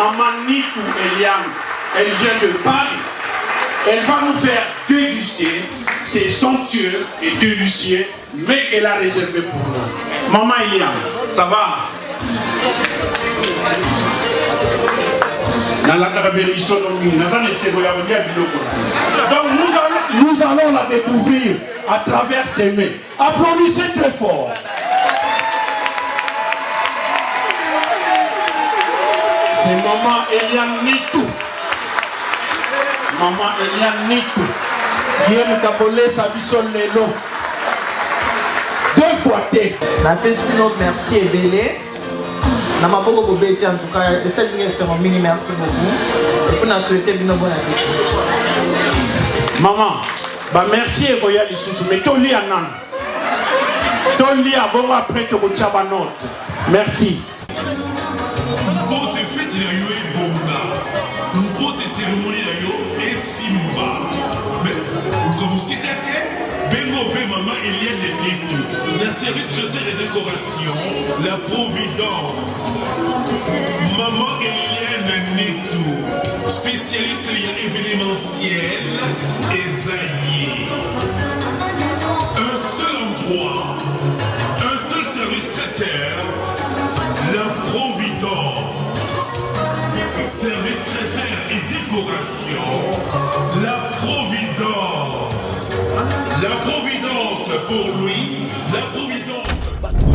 Maman Nitou Eliane, elle vient de Paris. Elle va nous faire déguster ces somptueux et délicieux, mais qu'elle a réservé pour nous. Maman Eliane, ça va? Donc nous allons la découvrir à travers ses mains. Applaudissez très fort. C'est maman Eliane Nitou. Maman Eliane Nitou. Hier nous t'appelons Sabison Lelo. 2 fois T. La Pespino, merci et belé. Na maboko bobeti en tout cas, et ça c'est mon mini merci beaucoup. Et pour nous souhaiter bien bon appétit. Maman, bah merci et koya li susu, mais toli anan. Toli a bon après to kotia ba note. Merci. Pour te fêter la yo et bonga. Pour te cérémonie la yo et simba. Mais comme si t'étais Bengo Bé Maman Eliane Nitou, la service traiteur et décoration, la Providence. Maman Eliane Nitou, spécialiste lié événementiel et zaïe. Un seul endroit, un seul service traiteur, la Providence. Service traiteur et décoration, la Providence. La Providence pour lui, la Providence.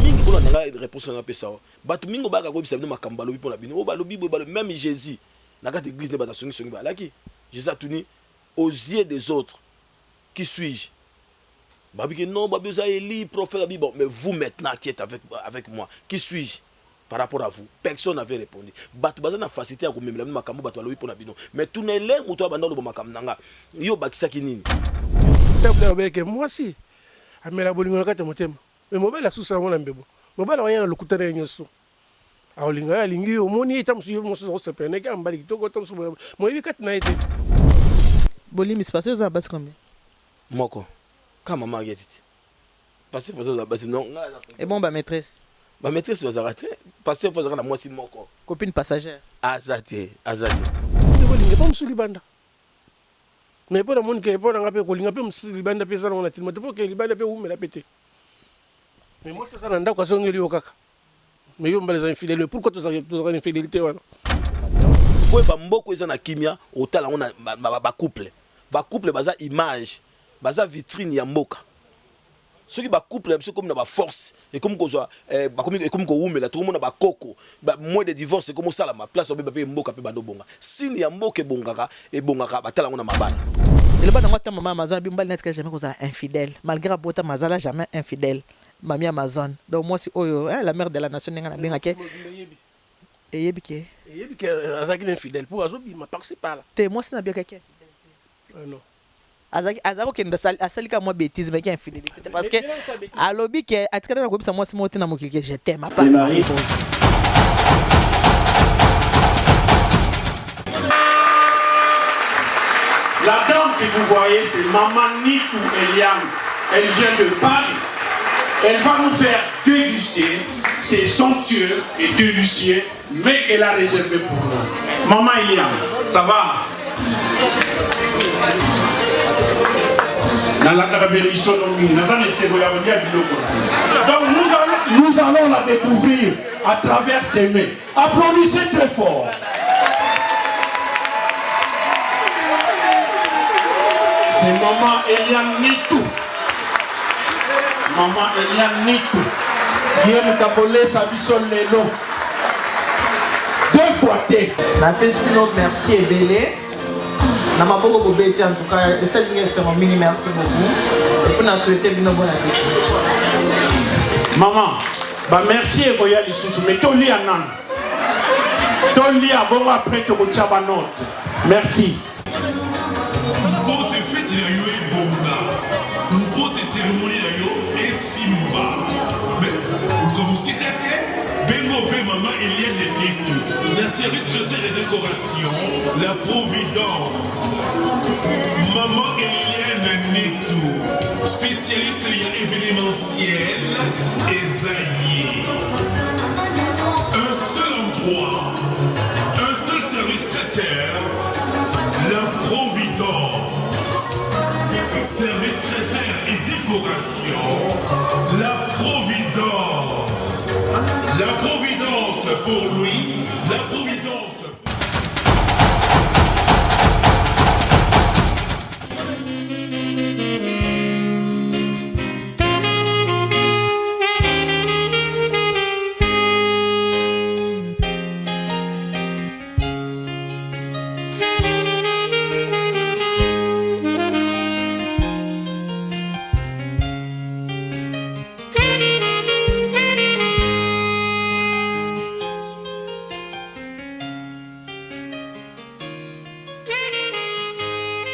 Mingi pour la réponse à la ça. Mingo baka ko bisabino makamba lobi pour la bino. Ba lobi même Jésus. Na ka église ne ba songi songi ba laki. Jésus a tenu aux yeux des autres. Qui suis-je? Babi que non, babi vous avez lu prophète Babi bon, mais vous maintenant qui êtes avec moi, qui suis-je par rapport à vous? Personne n'avait répondu. Batu baza na facilité à ko même la makambo batu lobi pour la bino. Mais tout n'est là muto ba ndalo makambo nanga. Yo bakisa kinini. Moi si amela bolingo kata motema mais mobile susa mona mbebo mobile wanya lokutana yenyoso aolinga ya lingi omoni eta musu musu sepene ka mbali kitoko tamsu mo yebi kata na ete Bolimi se passer za base combien? Moko kama Marguerite passer faisant la base non et bon ba maîtresse va rater passer faisant la moitié moko copine passagère azati bolinga pas musu libanda. Mais pour le monde qui est pour l'engaper, qu'on l'engape, le bande de personnes on a dit, mais pour que le bande de personnes me l'a pété. Mais moi c'est ça, on a quoi son yoli au caca. Mais yo les infidèles, pourquoi tu as une infidélité voilà? Pour pas mboko ils en a kimia, au tal on a ba couple baza image, baza vitrine ya mboka. Ceux qui ba couple c'est comme na ba force et comme kozwa comme ko umela tout le monde na ba koko ba moins de divorce c'est comme ça la ma place obe ba mboka pe bando bonga sini ya mboka bongaka batala ngona mabana le bana ngata maman Amazon bi mbali net que jamais koza infidèle malgré bota mazala jamais infidèle mami Amazon donc moi si oyo la mère de la nation nga na benga ke eyebi ke azaki infidèle pour azobi ma par par là te moi si na bien quelqu'un non azako kende asalika moi bêtise mais qui infidélité parce que alobi ke atikana na kobisa moi si mote na mokilike je t'aime pas La dame que vous voyez, c'est Maman Nitou Eliane. Elle vient de Paris. Elle va nous faire déguster ces somptueux et délicieux, mais qu'elle a réservé pour nous. Maman Eliane, ça va? Donc nous allons la découvrir à travers ses mains. Applaudissez très fort. C'est maman Eliane Nitou. Maman Eliane Nitou. Hier nous t'appelons Sabison Lelo. 2 fois T. La Pespino, merci et belé. Na maboko bobeti en tout cas, et ça c'est mon mini merci beaucoup. Et pour nous souhaiter bien bon appétit. Maman, bah merci et koya li susu, mais toli anan. Toli a bon après to kotia ba note. Merci. Pour te fêter la yo et bonga. Pour te cérémonie la yo et simba. Mais comme si t'étais Bengo Bé Maman Eliane Nitou, la service traiteur et décoration, la Providence. Maman Eliane Nitou, spécialiste lié événementiel et zaïe. Un seul endroit, un seul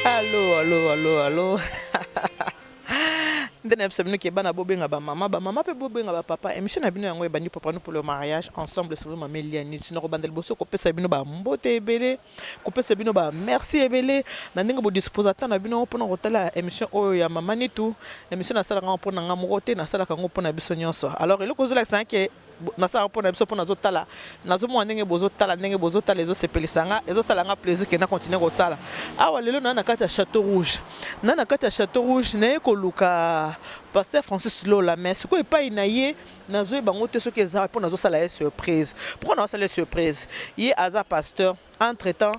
Allô. Ndene ebisabino ke bana bobenga ba mama pe bobenga ba papa émission na bino yango ebandi papa nous pour le mariage ensemble sur mama Eliani tino ko bandel boso ko pesa bino ba mbote ebele ko pesa bino ba merci ebele na ndenge bo disposateur na bino pona ko tala émission oyo ya mama nitu émission na sala nga pona nga mokote na sala kango pona biso nyonso alors eloko zola sanke na sala pona biso pona zotala nazo mo ndenge bozotala ndenge bozotala ezo sepelisanga ezo sala nga plaisir ke na continuer ko sala awa lelo na kati ya Château Rouge na kati ya Château Rouge na ko luka Pasteur Francis Lola mais ce ko epai na ye nazo bango te soki eza pona zo sala surprise pourquoi na sala surprise ye aza pasteur entre temps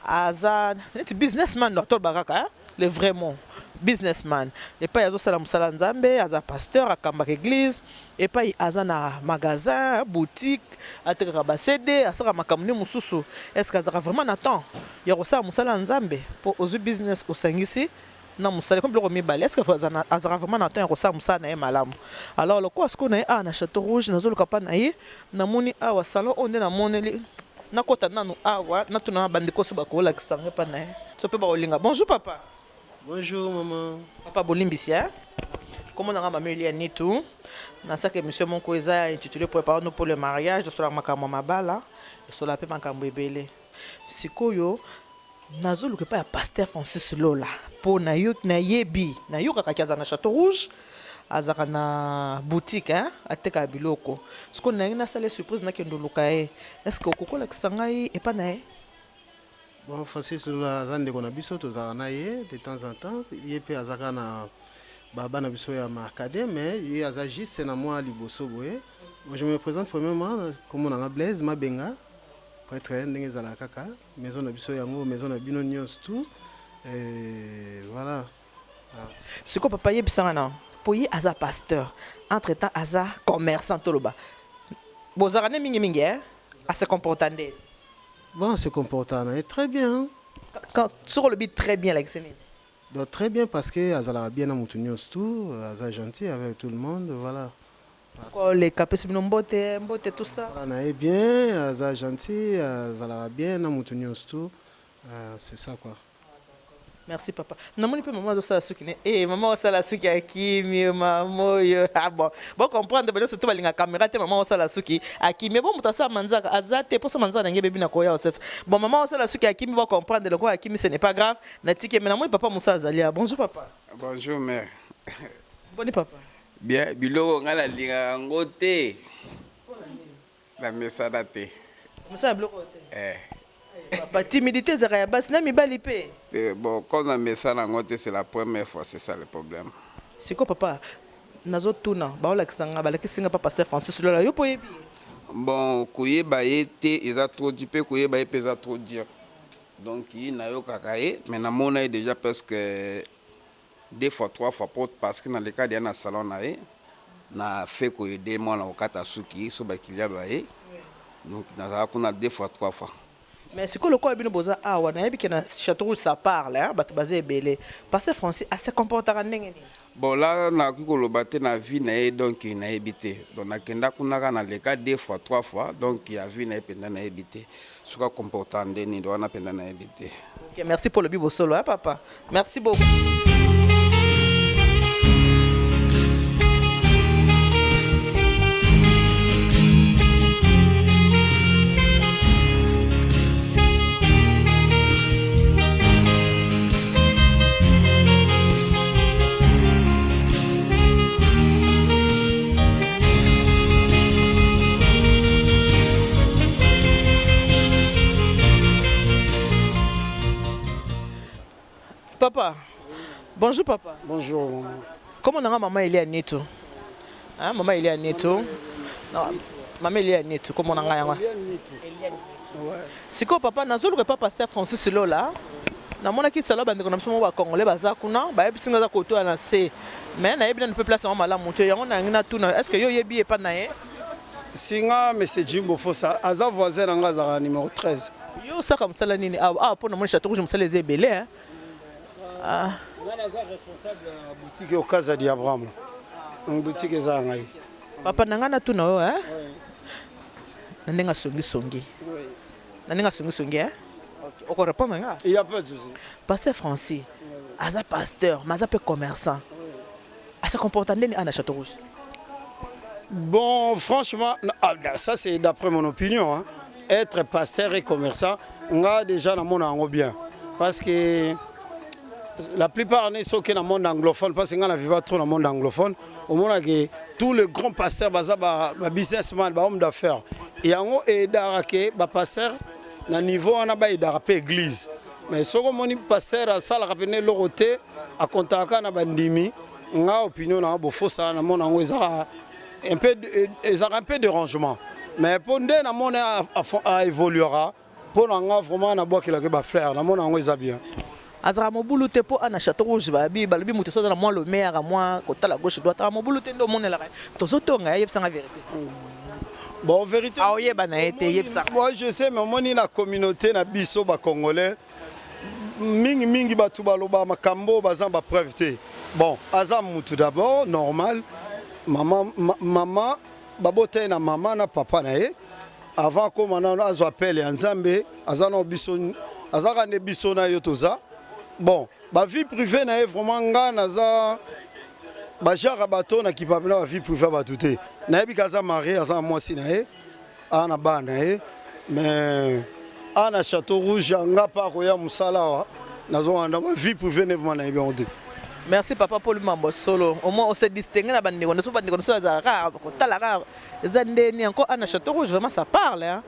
aza businessman docteur Baraka le vraiment businessman et pas azo sala musala nzambe aza pasteur akamba église et pas aza na magasin boutique ateka ba CD asaka makamuni mususu est-ce que azaka vraiment na temps ya ko sala musala nzambe pour ozu business osangisi na musala comme le mibale est-ce que azaka vraiment na temps ya ko sala musala na ye malamu alors le quoi ce qu'on a na Château Rouge nazo le kapa na ye na moni awa salon onde na moneli na kota nanu awa na tuna bandiko so bakola kisanga pa na ye so pe ba olinga bonjour papa. Bonjour maman. Papa Bolimbisi, hein? Comment on a maman Eliani tout? Dans cette émission, mon cousin intitulé Préparons-nous pour le mariage, je suis la makambo mabala, je suis la paix makambo ebele. Sikoyo, nazo luke pa pasteur Francis Lola. Pour na yebi, na yo kakakiaza na Château Rouge, azaka na boutique, hein? Ateka biloko. Ce qu'on a une salle surprise na kendo lukae. Est-ce que okokola kisangai et pas nae? Bon, Francis Lola zande kona biso tozaka na ye de temps en temps ye pe azaka na baba na biso ya makade mais ye aza juste na moi liboso boye. Bon, je me présente premièrement comme on a Blaise Mabenga prêtre ndenge zala kaka maison na biso yango maison na bino nyos tout et voilà. Ce que papa ye bisanga na pour ye aza pasteur entre temps aza commerçant toloba. Bozaka ne mingi hein à se comporter. Bon, se comportant très bien. Quand sur le but très bien, like donc très bien parce que Azala bien à Moutunios tout, Azala gentil avec tout le monde, voilà. Les capacités mbote tout ça. Azala est bien, Azala gentil, Azala bien à Moutunios tout, c'est ça quoi. Merci papa. Non mon peu maman ça suki ne. Eh maman ça la suki akimi maman yo. Ah bon. Bon comprendre ben surtout balinga caméra te maman ça la suki akimi bon mutasa manzaka azate pour ça manzaka ngebe bina koya osset. Bon maman ça la suki akimi bon comprendre le quoi akimi ce n'est pas grave. Na tike mais moi papa Moussa Azalia. Bonjour papa. Bonjour mère. Bonne papa. Bien biloko ngala linga ngote. La mesada te. Moussa biloko te. Papa, timidité, c'est rien. Bas, n'a mi balipé. Bon, quand on a mis ça dans côté, c'est la première fois, c'est ça le problème. C'est quoi, papa? Nazo tuna, baola kisanga, bala kisinga papa Pasteur Francis Lola, yo poyebi. Bon, koye baye te, ils a trop dit peu, koye baye pesa trop dire. Donc, il n'a eu kakaye, mais na mon a déjà presque 2 fois 3 fois porte parce que dans le cas d'un salon na fait koye 2 mois na okata suki, so ba kilia baye. Donc, na 2 fois 3 fois. Mais c'est que le corps est bien boza ah ouais na yebi na Château Rouge ça parle hein bat basé belé Pasteur Francis à se comporter ndenge ni bon là na ko bate na vie na donc na ebité donc na kenda kuna na le cas 2 fois 3 fois donc il a vie na penda na ebité ce ka comporter ndeni do na penda na ebité. OK merci pour le bibo solo hein papa merci beaucoup. Papa, bonjour papa. Bonjour. Comment on a maman Eliani tout? Hein, maman Eliani tout? Non, maman Eliani tout. Comment on a Eliani tout? Ouais. C'est quoi papa? Nazolo que papa Pasteur Francis Lola. Na mona ki sala bande kona msomo ba congolais baza kuna, ba yebi singa za koto na C. Mais na yebi na peuple place mala monte yango na ngina tout na. Est-ce que yo yebi e pa na ye? Singa monsieur Jimbo Fossa, aza voisin nga za numéro 13. Yo ça comme ça la nini ah pour mon Château Rouge me les ébélé hein. Ah. On est responsable de la boutique au Casa di Abraham. Une boutique eza ngai. Papa nangana tu na hein? Oui. Nandenga songi. Oui. Nandenga songi hein? OK. On peut répondre. Il n'y a pas de souci. Pasteur Francis, Aza pasteur, mais Aza commerçant. À se comporter à Château Rouge. Bon, franchement, ça c'est d'après mon opinion. Hein. Être pasteur et commerçant, on a déjà dans le monde bien. Parce que la plupart des gens qui sont dans le monde anglophone, parce qu'on vit trop dans le monde anglophone, au monde que tous les grands pasteurs, les businessmen, les hommes d'affaires, et en haut, les pasteurs, à niveau, on a l'église. Mais si on est pasteur, à ça, le côté, à contacter les on a opinion dans le faux, ça, dans le monde, un peu de rangement. Mais pour nous, le monde évoluera. Pour nous, vraiment, on a beaucoup frère. Le monde est bien. Azara mobulu te po ana Château Rouge babi balobi muteso na moi le maire à moi côté la gauche droite mobulu te ndo monde la tozotonga yebsa nga vérité. Bon vérité. Ah oye bana été yebsa. Moi je sais mais moni la communauté na biso ba congolais mingi batu baloba makambo bazamba preuve te. Bon azam mutu d'abord normal maman babote na maman na papa na ye avant comme on a appel ya nzambe azana biso azaka ne biso na yo toza. Bon, ma vie privée na vraiment ngana za ba jara bato na kipa na vie privée ba touté. Na bi kaza marié aza moi si na e ana ba na e mais ana Château Rouge nga pa ko ya musala wa nazo anda ma vie privée ne vraiment na bien ondé. Merci papa pour le mambo solo. Au moins on se distingue na bande ko so bande ko so za ka ko talaka zandeni encore ana Château Rouge vraiment ça parle hein.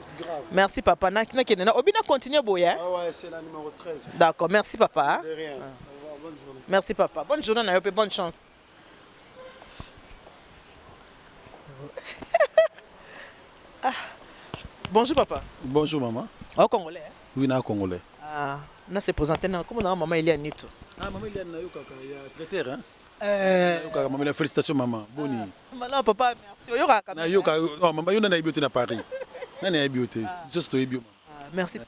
Merci papa na kenena obina continuer boya. Ah ouais, c'est la numéro 13. D'accord, merci papa. De rien. Au revoir, bonne journée. Merci papa. Bonne journée na yo bonne chance. Bonjour papa. Bonjour maman. Au Congolais. Hein? Oui, na Congolais. Ah, na se présenter na comment na maman Elia Nito. Ah maman Elia na yo kaka ya traiteur hein. Kaka maman félicitations maman. Boni. Maman papa merci. Yo kaka. Na yo kaka oh maman yo na bioté na Paris. Na bioté. Juste to bio. Merci.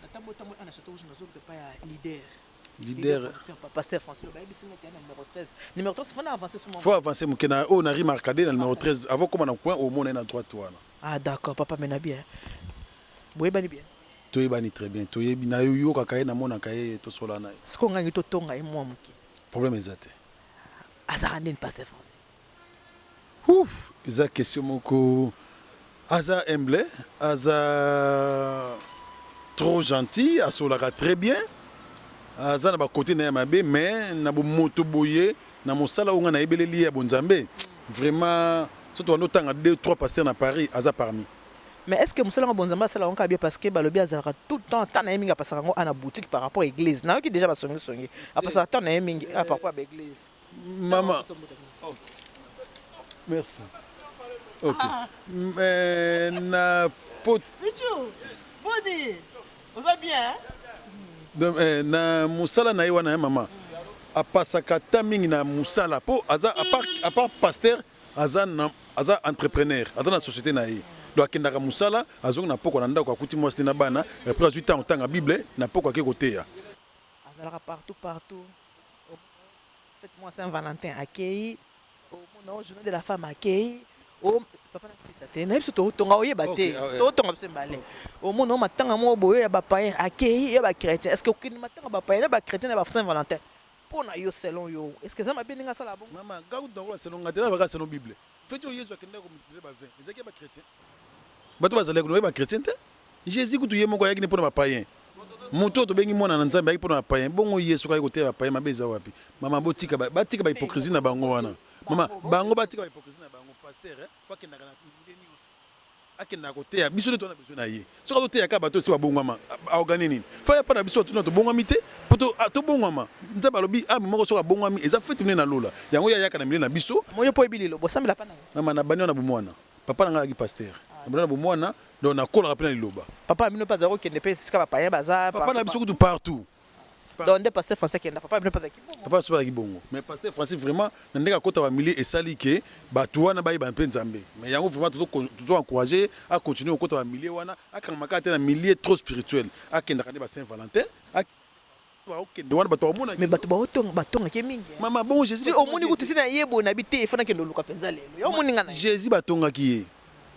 Natambo tambo ana Château Rouge nazo pas leader. Pasteur Francis le baby signe numéro 13. Numéro 13 faut avancer sur mon. Faut avancer mon kena on arrive marqué dans numéro 13 avant comme on a point au monde na droite toi. Ah d'accord papa mena bien. Boye bani bien. Toi bani très bien. Toi na yo kaka na mona kaye to sola na. Ce qu'on gagne to tonga et moi muki. Problème exact. Azara ndeni pasteur Francis. Ouf, eza question moko aza humble, aza trop gentil, asolaka très bien. Aza na ba côté na mabe mais na bo moto boye na mosala onga na ebeleli ya bonzambe. Vraiment surtout on otanga 2-3 pasteurs na Paris aza parmi. Mais est-ce que mosala bonzamba sala onka bien parce que balobi azalaka tout le temps tant na yeminga pasaka ngo ana boutique par rapport à église. Na yo ki déjà ba songi. Après ça tant na yeminga par rapport à église. Maman. Merci. OK. Mais na pot Pichou. Boni. Vous allez bien? Na musala na yewa na maman. Apasaka tamingi na musala po aza à part pasteur aza entrepreneur aza na société na ye. Do akendaka musala azonga na poko na ndako akuti mwasi na bana après 8 ans otanga bible na poko ake koteya. Azalaka partout. Faites-moi Saint-Valentin accueilli. Au mon journée de la femme accueilli. Au papa na fils até na biso to tonga oyeba te. To tonga biso mbale. Au mon matanga mo boye ya ba païen accueilli ya ba chrétien. Est-ce que okini matanga ba païen ba chrétien na ba Saint-Valentin? Pour na yo selon yo. Est-ce que ça m'a bien ninga sala bon? Maman, gaou dans selon ngata ba selon bible. Faites yo Yesu akenda ko multiplier ba 20. Ezaki ba chrétien. Bato bazaleka no ba chrétien te. Jésus kutu ye moko yaki ne pona ba païen. Moto to bengi mona na nzambe yaki pona ba païen. Bongo Yesu ka kote ba païen mabeza wapi? Maman botika ba hypocrisie na bango wana. Maman, bango batika ba hypocrisie na bango pasteur kwa kenda na ndeni yoso. Akenda kote ya biso to na besoin na ye. Soka to te ya ka bato si ba bongama organiser nini. Fa ya pa na biso to na to bongami te. Poto to bongama. Nzamba lobi a moko soka bongami eza fete mine na lola. Yango ya yaka na mine na biso. Moyo po ebililo bosambela pa na. Maman na bani na bomwana. Papa na ngaki pasteur. Na bomwana donc na kola rapena liloba. Papa mino pas zero kende pe sika ba païen baza. Papa na biso kutu partout. Donc des pasteurs français kenda papa mino pasaki. Papa so ba ki bongo. Mais pasteur français vraiment na ndeka kota ba milier esali ke bato wana ba iba nzambe. Mais yango vraiment tout encourager à continuer kota ba milier wana akamaka te na milier trop spirituel. Akenda kande ba Saint-Valentin. Mais bato batonga ke mingi. Maman bon Jésus. Si omoni kutu sina yebo na bité fana kendo luka penza lelo. Yo moni ngana. Jésus batonga ki ye.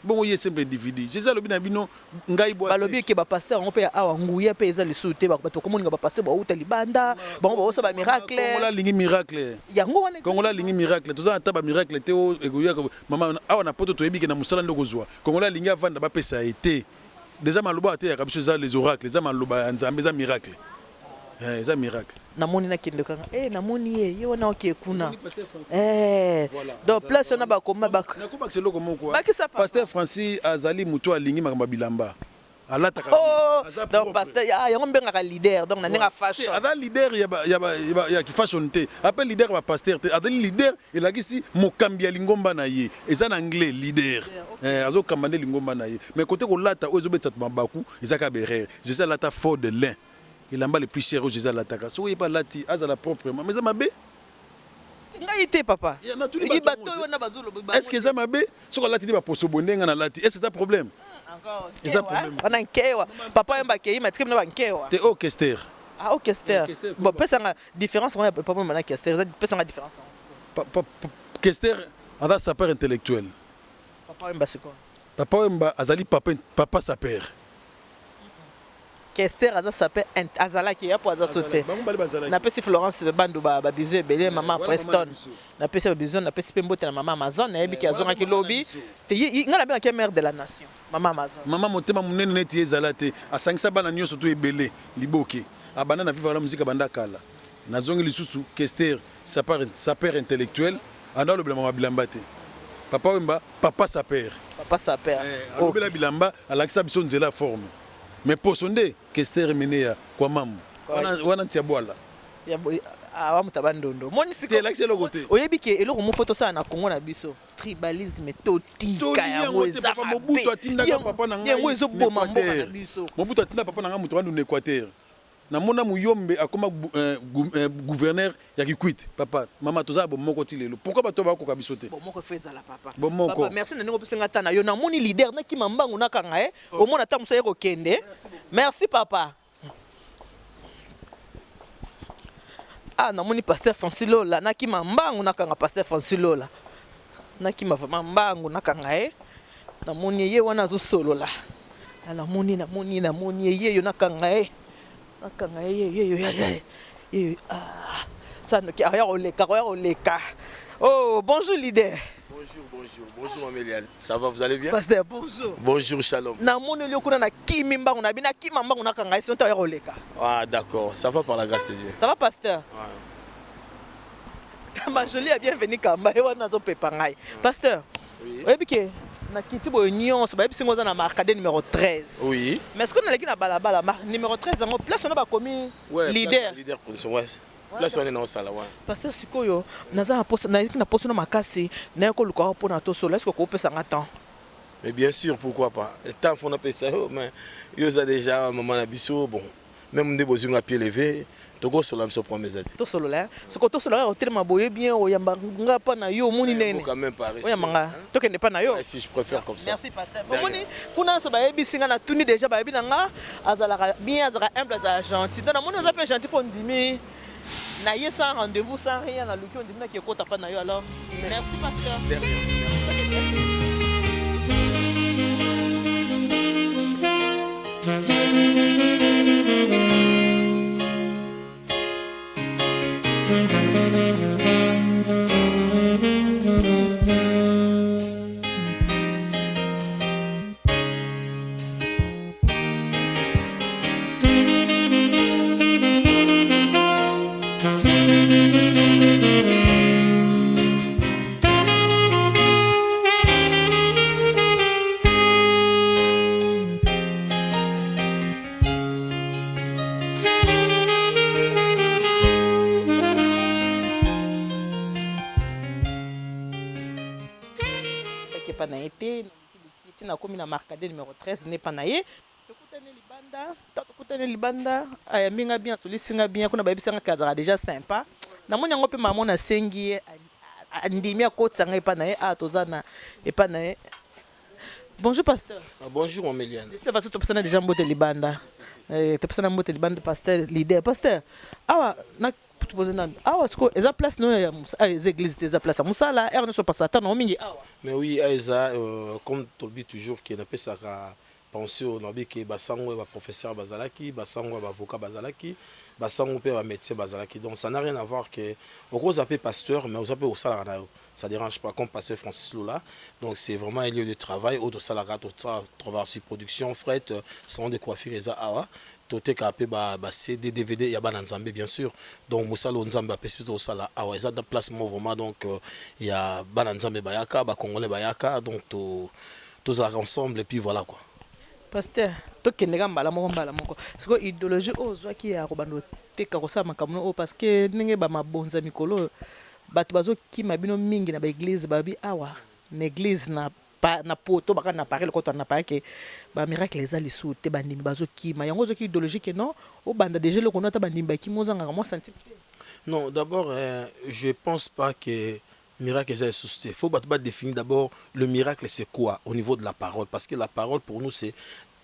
bon oye simple individu Jésus alobi na bino ngai boa balobi ke ba pasteur on peut awa nguya pe eza lisuté ba to komoninga ba pasteur ba uta libanda bango ba osa ba miracle Kongola lingi miracle yango wana Kongola lingi miracle toza ata ba miracle te o egoya mama awa na poto to yebiki na musala ndoko zwa Kongola lingi avanda ba pesa été déjà maloba ate ya kabiso za les oracles za maloba nzambe za miracle eza miracle namoni na kende kanga namoni ye wana oke kuna donc place on a ba koma ba nakoba c'est loko moko bakisa pasteur Francis azali muto alingi makamba bilamba alataka donc pasteur yango mbengaka leader donc na ndinga fashion ada leader ya ki fashion te appelle leader ba pasteur te ada leader elakisi mokambi ya lingomba na ye eza na anglais leader azo kamande lingomba na ye mais côté ko lata ozo betsa mabaku ezaka berere Jésus lata fort de lin il amba le plus cher au Jésus lataka so yeba lati azala proprement mais ça mabe ngai te papa il bato wana bazolo est-ce que ça mabe soko lati ba poso bondenga na lati est-ce que c'est un problème encore c'est un problème on a nkewa papa yamba ke ima tikime na nkewa te orchestre orchestre bon pesa nga différence on a papa mana orchestre ça pesa nga différence orchestre ada sapeur intellectuel papa yamba c'est quoi papa yamba azali papa sapeur Kester aza sapé azalaki ya po aza sauté na pesi Florence bandu ba bizu ebele mama Preston na pesi ba bizu na pesi pembote na mama Amazon na yebi ki azonga ki lobby te ngana bien ki mère de la nation mama Amazon mama motema munene neti ezalate asangisa bana nyoso to ebele liboke abana na vivre la musique banda kala nazongi lisusu Kester sapeur intellectuel anda le blama bilamba te papa wemba papa sapeur alobela bilamba alakisa biso nzela forme mais pour sonde Kester menea kwa mamu wana ntia bwala ya awa mutabandondo moni siko l'accès le côté oyebi ke eloko mo photo ça na Congo na biso tribalisme totika ya moza papa mobutu atinda papa na ngai yango ezoboma mboka na biso mobutu atinda papa na ngai mutu wandu Équateur na mona muyombe akoma gouverneur ya Kikwit papa mama toza bomoko tilelo pourquoi bato bako kabiso te bomoko feza la papa bomoko merci na ningo pesenga tana yo na moni leader na ki mambangu na kanga o mona ta musa yeko kende merci papa na moni pasteur Francis Lola na ki mambangu na kanga pasteur Francis Lola na ki mambangu na kanga na moni ye wana zo solo la na moni ye yo na kanga akanga ye ça ne qui a oleka oh bonjour leader bonjour Améliane ça va vous allez bien pasteur bonjour shalom na moni lio kuna na kimi mbangu na bina kimi mbangu na kanga si on ta oleka d'accord ça va par la grâce de Dieu ça va pasteur Kama jolie a bienvenue kamba e wana zo pepa ngai pasteur oyebi ke na kiti boyo nyonso bayebi singo za na marcade numéro 13 oui mais est-ce qu'on a leki na balabala numéro 13 yango place on a ba commis leader place on est dans sala ouais parce que sikoyo naza poste na poste na makasi na ko luka po na to solo est-ce que ko pesa ngata mais bien sûr pourquoi pas tant fona pesa mais yo za déjà maman na biso bon même des besoins à pied levé toko solo amso promesse to solo là ce que to solo là hotel maboye bien o yamba ngapa na yo moni nene quand même pas o yamba to kende pas na yo si je préfère comme ça merci pasteur moni kuna so bayebi singa na tuni déjà bayebi nanga azala bien azala humble azala gentil donc na moni aza pe gentil pour ndimi na ye sans rendez-vous sans rien na luki on dit na ki kota pa na yo alors merci pasteur merci na komi na marcade numéro 13 n'est pas naie tokutane libanda aya minga bien solisinga bien kuna babisanga kazara déjà sympa na moni yango pe maman na sengi ndimi akotanga epa nae tozana epa nae bonjour pasteur bonjour Améliane c'est parce que tu passes déjà mbote libanda tu passes na mbote libanda pasteur leader pasteur awa na tu poser nan awa siko eza place no ya musa les églises des place musala erne so passer ta no mingi awa Mais oui, Aïza, comme tu le dis toujours, qui n'a pas ça penser au nabi que basango ba professeur bazalaki, basango ba avocat bazalaki, basango pe ba médecin bazalaki. Donc ça n'a rien à voir que au gros appelé pasteur, mais aux appelé au salaire. Ça dérange pas comme pasteur Francis Lola. Donc c'est vraiment un lieu de travail au salaire, au travail sur production, fret, salon de coiffure et ça awa. Toté kapé ba CD DVD ya ba nzambe bien sûr. Donc musalo nzambe a pesé au salaire awa. Ça da place mouvement donc il y a ba nzambe bayaka, ba congolais bayaka donc tous ensemble et puis voilà quoi. Pasteur, tokendeka mbala moko siko idéologie ozwaki ya kobanda oteka kosala makambo oyo parce que ndenge bamabonza mikolo bato bazokima bino mingi na baeglise babi awa na église na poto baka na parele koto na pareke bamiracle eza lisu te bandimi bazokima yango ozoki idéologie ke non obanda déjà le kono ata bandimi bakima ozangaka mwa sentime te. Non, d'abord je pense pas que miracle est suscité. Il faut définir d'abord le miracle c'est quoi au niveau de la parole. Parce que la parole pour nous c'est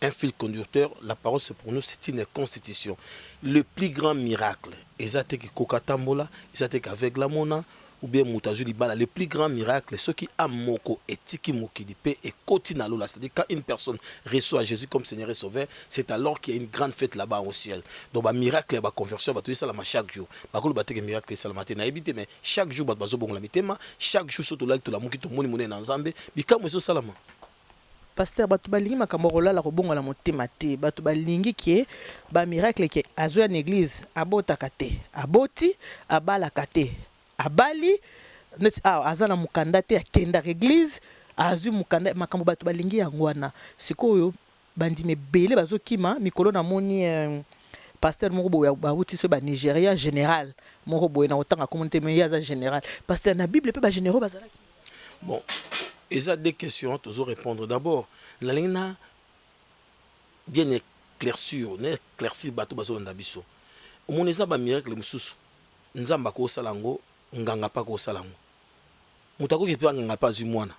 un fil conducteur. La parole c'est pour nous c'est une constitution. Le plus grand miracle, c'est que Kokatambola, c'est qu'avec la mona ou bien Moutazuli Bala, le plus grand miracle, ce qui a moko et tiki mokidipe et kotinalola, c'est-à-dire quand une personne reçoit Jésus comme Seigneur et Sauveur, c'est alors qu'il y a une grande fête là-bas au ciel. Donc bah miracle, bah conversion, bah tout ça là chaque jour. Bah quand le miracle ça la matin na éviter mais chaque jour bah bazo bon la mitema, chaque jour surtout là tout la moki to moni moni na nzambe, bikamo eso salama. Pasteur bato balingi makambo kolala kobongola motema te bato balingi ke ba miracle ke azo ya église abotaka te aboti abalaka te abali neti azana mukanda te akenda église azu mukanda makambo bato balingi yango wana sikoyo bandime belé bazokima mikolo na moni pasteur moko boya bauti so ba Nigeria général moko boya na otanga communauté mais yaza général pasteur na bible pe ba généraux bazalaki. Bon, il y a deux questions, toujours répondre. D'abord, la ligne bien éclaircir bateau bazo ndabiso. Mon ezaba miracle mususu. Nzamba ko salango, nganga pa ko salango. Mutako ki pa nganga pa zumwana.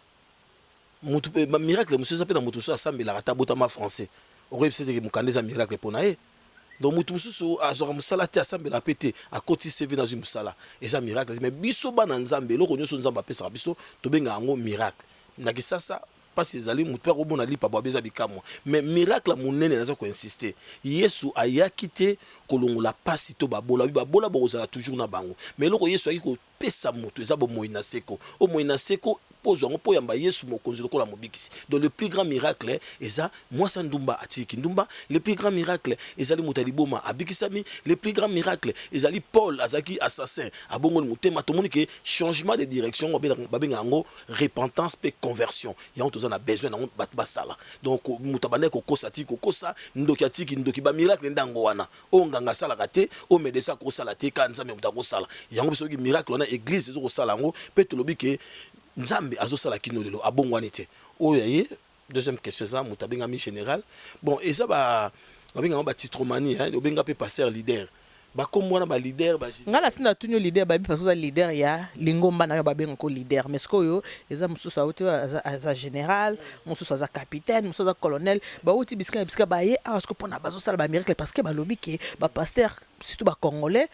Mutu ba miracle mususu pe na mutu so asambela rata botama français. Ore c'est que mukandeza miracle pona e. Donc mutu mususu azora musala te asambela pété a koti seve na musala. Eza miracle mais biso ba na nzambe loko nyoso nzamba pesa biso to benga ngo miracle. Na kisasa parce que zali mutu ko bona lipa ba beza bikamwa mais miracle munene naza ko insister Yesu ayakite kolongola pasi to babola bozala toujours na bango mais loko Yesu ayiko pesa mutu eza bo moina seko o moina seko pozo ngo po yamba Yesu mokonzi lokola mobikisi. Donc le plus grand miracle eza mwasa ndumba atiki ndumba, le plus grand miracle ezali mutaliboma abikisami, le plus grand miracle ezali Paul azaki assassin abongo mutema to monike changement de direction babenga ngo repentance pe conversion ya on tozana besoin na batu basala. Donc mutabane ko kosa ti ko kosa ndoki atiki ndoki ba miracle ndango wana o nganga sala kate o medesa ko sala te kanza me mutako sala yango biso ki miracle na église zo ko sala ngo pe to lobike nzambe azosala kino lelo abongwani te oyo ye. Deuxième question ça mutabenga mi général bon et ça ba babenga ba titromanie hein obenga pe passer leader ba komwana ba leader ba ngala sinda tunyo leader ba bi parce que leader ya lingomba na yo babenga ko leader mais skoyo eza mususu auti za général mususu za capitaine mususu za colonel ba uti biska ba ye parce que pona bazosala ba miracle parce que ba lobi ke ba pasteur surtout ba congolais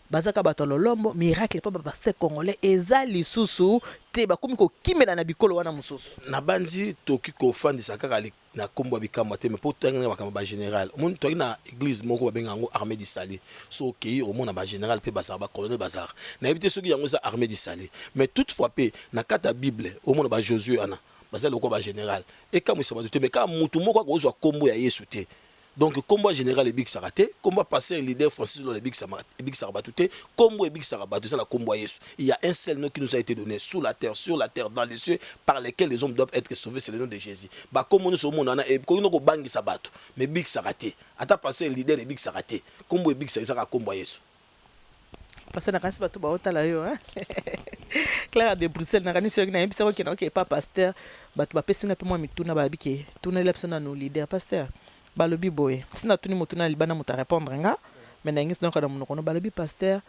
bazaka batololombo miracle pa ba pasteur congolais eza lisusu te bakomi ko kimela na bikolo wana mususu na banzi toki ko fandisa kaka na kombo bikamba te mais po tanga bakamba ba général mon toki na église moko babenga ngo armée du salut so ki o mona ba général pe bazar ba colonel bazar na ebité soki yango za armée du salut mais toutefois pe na kata bible o mona ba Josué ana bazali ko ba général et comme ça ba te mais ka mutu moko ko zo kombo ya Yesu te. Donc, combat général et big saraté, combat passé leader Francis le big sarabaté, combat et big sarabaté, c'est la combat Yesu. Il y a un seul nom qui nous a été donné sous la terre, sur la terre, dans les cieux, par lesquels les hommes doivent être sauvés, c'est le nom de Jésus. Bah, comme nous sommes on a et qu'on nous bangi sabato, mais big saraté. Ata passé leader et big saraté, combat et big saraté, combat Yesu. Parce que na kanisi bato ba otala yo hein. Claire de Bruxelles na kanisi yo na yebisa ko na OK pas pasteur, bato ba pesinga pe moi mituna ba biki, tuna lepsana no leader pasteur. Balobi boye sina tuni mutuna libana muta répondre nga mais na ngis donc na munokono balobi pasteur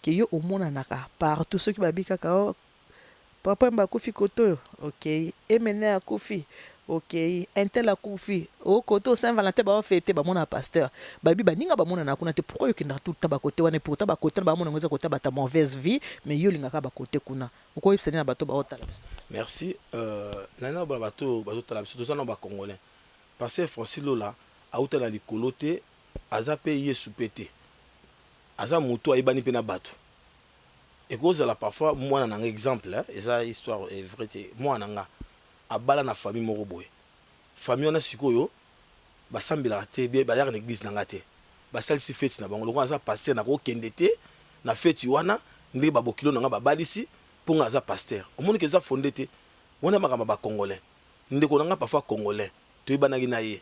ke yo omona naka partout ceux qui babika ka papa mba kufi koto OK emene akufi ok intel akufi au côté Saint Valentin ba fêter ba mona pasteur babi baninga ba mona na kuna te pourquoi yokinda tout ta ba côté wana pourtant ba côté ba mona ngeza côté ba ta mauvaise vie mais yo linga ka ba côté kuna uko yipsani na bato ba otala. Merci nana ba bato bazotala biso tozana ba congolais parce que Francis Lola auta na likolo te aza pe yesu pete aza moto ayebani pe na bato ekozala parfois mwana nanga exemple eza histoire est vrai te mwana nanga abala na famille moko boye famille wana sikoyo basambelaka te be bayaka na église nanga te basalisi feti na bango lokola aza pasteur na kokende te na feti wana ndenge babokilo nanga babalisi mpo nga aza pasteur omoni ke eza fonde te wana makambo bacongolais ndeko nanga parfois congolais toyebanaki na ye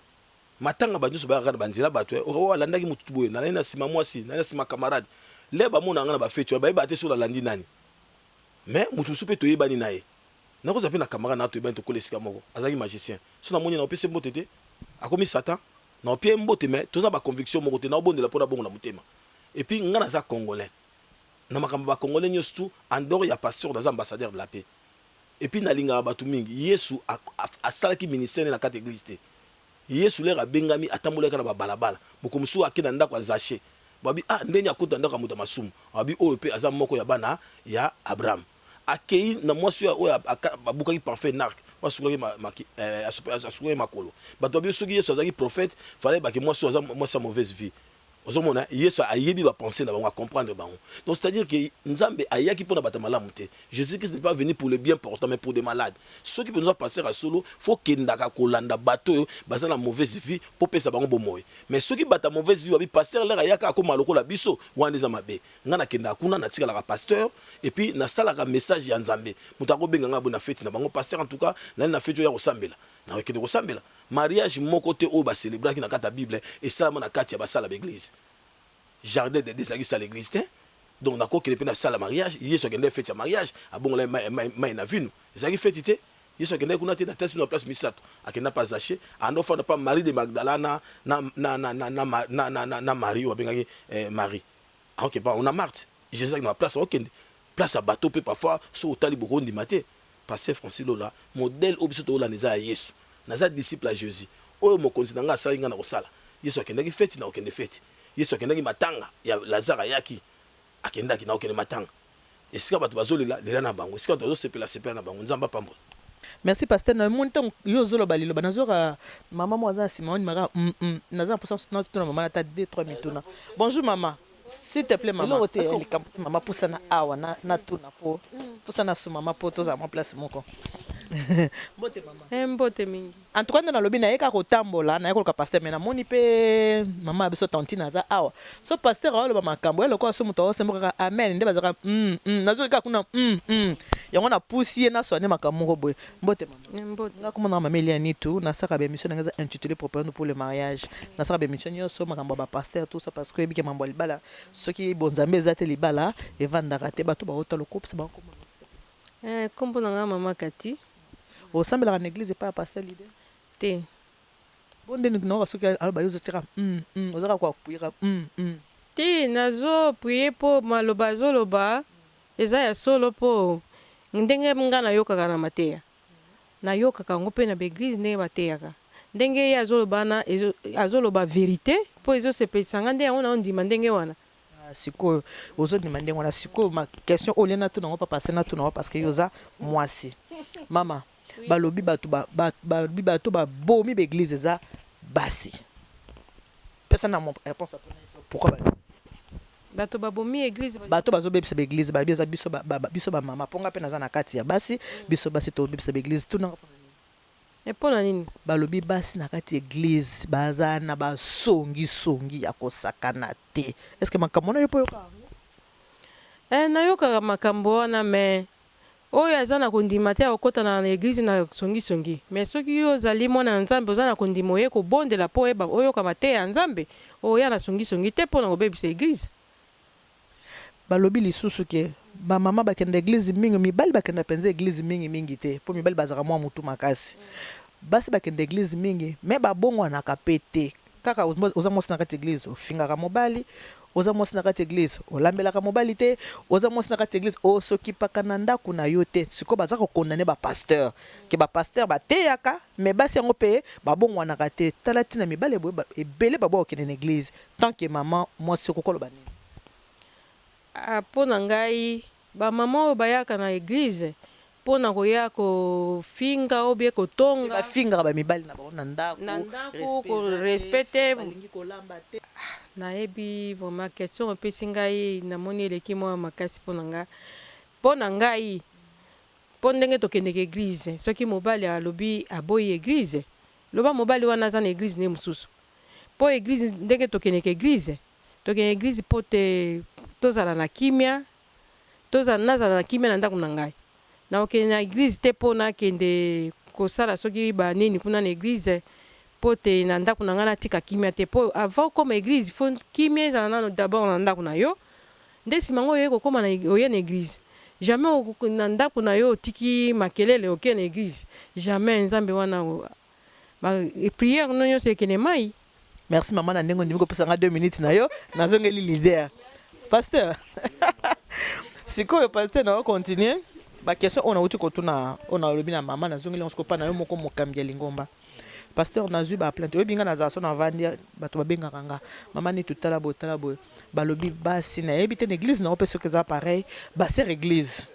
matanga bato nyonso bayaka na banzela bato oyo alandaki motutu boye nalali na nsima mwasi nalali na nsima camarade le bamona nga na bafeti oyo bayeba te so alandi nani mais motu mosusu mpe toyebani na ye nakozala mpe na camarade na toyebani tokola esika moko azalaki magicien so namoni na opesi mbote te akomi satan na opie mbote mais toza baconviction moko te naobondela mpo na bongo na motema epuis nga naza congolais na makambo bacongolais nyonso tu en dehors ya pasteur naza ambassadeur de la paix epuis nalingaka bato mingi yesu asalaki ministère na kati église te yesu lere abengami atambolaka na babalabala moko mosusu akenda ndako azache babi ndenge akota ndako ya moto ya masumu babi oyo mpe aza moko ya bana ya abraham akei na mwasi oyo babukaki parfait narc asukulaki makolo bato babi soki yesu azalaki prophète fallait bake mwasi oyo aza mwasi ya mauvaise vie ozomona yesu ayebi bapenser na bango acomprendre bango donc c'est à dire que nzambe ayaki mpona bato malamu te jésus christ n'est pas venu pour les bien portants mais pour des malades soki mpe noza passer à solo faut kendaka kolanda bato oyo baza na mauvaise vie mpo pesa bango bomoi mais soki bato ya mauvaise vie babi passer lere ayaka akoma lokola biso wana eza mabe nga nakendaka kuna natikalaka pasteur et puis nasalaka message ya nzambe moto akobenga nga bo na feti na bango pasteur en tout cas nali na feti oyo ya kosambela nakende kosambela mariage moko te oyo bacélébraki na kati ya bible esalama na kati ya basala baeglise jardin de ezalaki sala église te donc nakokende mpe na sala mariage yesu akende feti ya mariage abongola mai na vino ezalaki feti te yesu akende kuna te na tesi na place misato akenda pa zache andofanda pa marie de magdalana na marie oyo abengaki marie aoke pa on a marte jésus aki na place akokende place ya bato mpe parfois so otali bokondima te pasteur Francis Lola modèle oyo biso toolanda eza ya yesu naza disciple ya jésus oyo mokonzi na nga asali nga na kosala yesu akendaki feti na okende feti yesu akendaki matanga ya lazare ayaki akendaki na okende matanga esika bato bazolela lela na bango esika bato bazosepela na bango nzambe apambola. Merci pasteur na mon temps yo zoloba liloba nazoka mama mo aza sima oni maka naza na posa na tuna mama na ta 2-3 mituna. Bonjour maman. S'il te plaît maman. Est-ce que maman poussa na awa na tuna po poussa na su maman po toza ma place moko. Mbote maman. Mbote mingi. En tout cas na lobi na yeka ko tambola na yeka ko pasteur mais na moni pe maman biso tantine aza awa. So pasteur a lo makambo ele ko so muto o semboka amen nde bazaka nazo ka kuna yango na poussier na soigner makambo moko boy. Mbote maman. Mbote. Na comment na mameli anitu na saka be mission ngaza intitulé propagande pour le mariage. Na saka be mission yo so makambo ba pasteur tout ça parce que ebike mambo libala soki bonzambe ezate libala evandaka te bato ba otalo kopsa ba ko mama. Kombo na mama Kati. Osambela na église pas pasteur leader te bonde ni no soki alba yo zotira ozaka kwa puira te nazo prier po maloba zoloba eza ya solo po ndenge nga na yokaka na mateya na yokaka ngo pe na église ne bateyaka ndenge ya zoloba na azoloba vérité po ezo sepelisa nga nde yango na ondima ndenge wana sikoyo ozondima ndenge wana sikoyo ma question olena tu nango papa sena tu nango parce que yoza mwasi mama balobi bato ba bomi ba église eza basi pesa na mon réponse à ton pourquoi bato ba bomi église bato bazo bebisa ba église ba biso biso ba mama ponga pe naza na kati ya basi biso basi to bebisa ba église tu nango epona nini balobi basi na kati église baza na ba songi ya kosakana te est-ce que makambo na yo po yoka na yoka makambo wana mais oyo aza na kondima te akota na église na songi mais soki yo ozali mwana nzambe oza na kondima oye kobondela po oyeba oyoka mate ya nzambe oya na songi te mpona kobebisa église balobi lisusu ke bamama bakenda église mingi mibali bakenda penza église mingi te po mibali bazaka mwa mutu makasi basi bakenda église mingi me babongwanaka pe te kaka oza mwasi na kati église ofingaka mobali oza mwasi na kati église olambelaka mobali te oza mwasi na kati église osokipaka na ndako na yo te sikoyo baza kokondane bapasteur ke bapasteur bateyaka me basi yango mpe babongwanaka te tala ntina mibale boye ebele baboya kokende na église tant ke mama mwasi okokoloba nini mpo na ngai bamama oyo bayaka na église mpo na koya kofinga oyo bie kotonga bafingaka bamibali na bango na ndako korespecte balingi kolamba te nayebi vraiment question opesi ngai namoni eleki mwa makasi mpo na ngai mpo ndenge tokendeka église soki mobali alobi aboyi église loba mobali wana aza na église ne mosusu mpo église ndenge tokendeka église mpo te tozala na kimia nazala na kimia na ndako na ngai na okende na église te mpo nakende kosala soki banini kuna na église mpo te na ndako na ngai natika kimia te mpo avant okoma église fo kimia ezala nano d'abord na ndako na yo nde nsima ngo oye kokóma oye na église jamais na ndako na yo otiki makelele oke na église jamais nzambe wana prière no nyonso ekende mai. Merci maman na ndenge ndimi kopesa nga 2 minutes na yo nazongeli l'idée pasteur sikoyo pasteur na continuer ba question on a uti kotuna on a lobi na mama nazongeli on skopa na yo moko mokambi ya lingomba pasteur nazwi ba plainte oyebinga na zaso na vandi bato babengaka nga mama ni tutala bo balobi basi na yebi te na église na opesa que ça pareil ba sœur église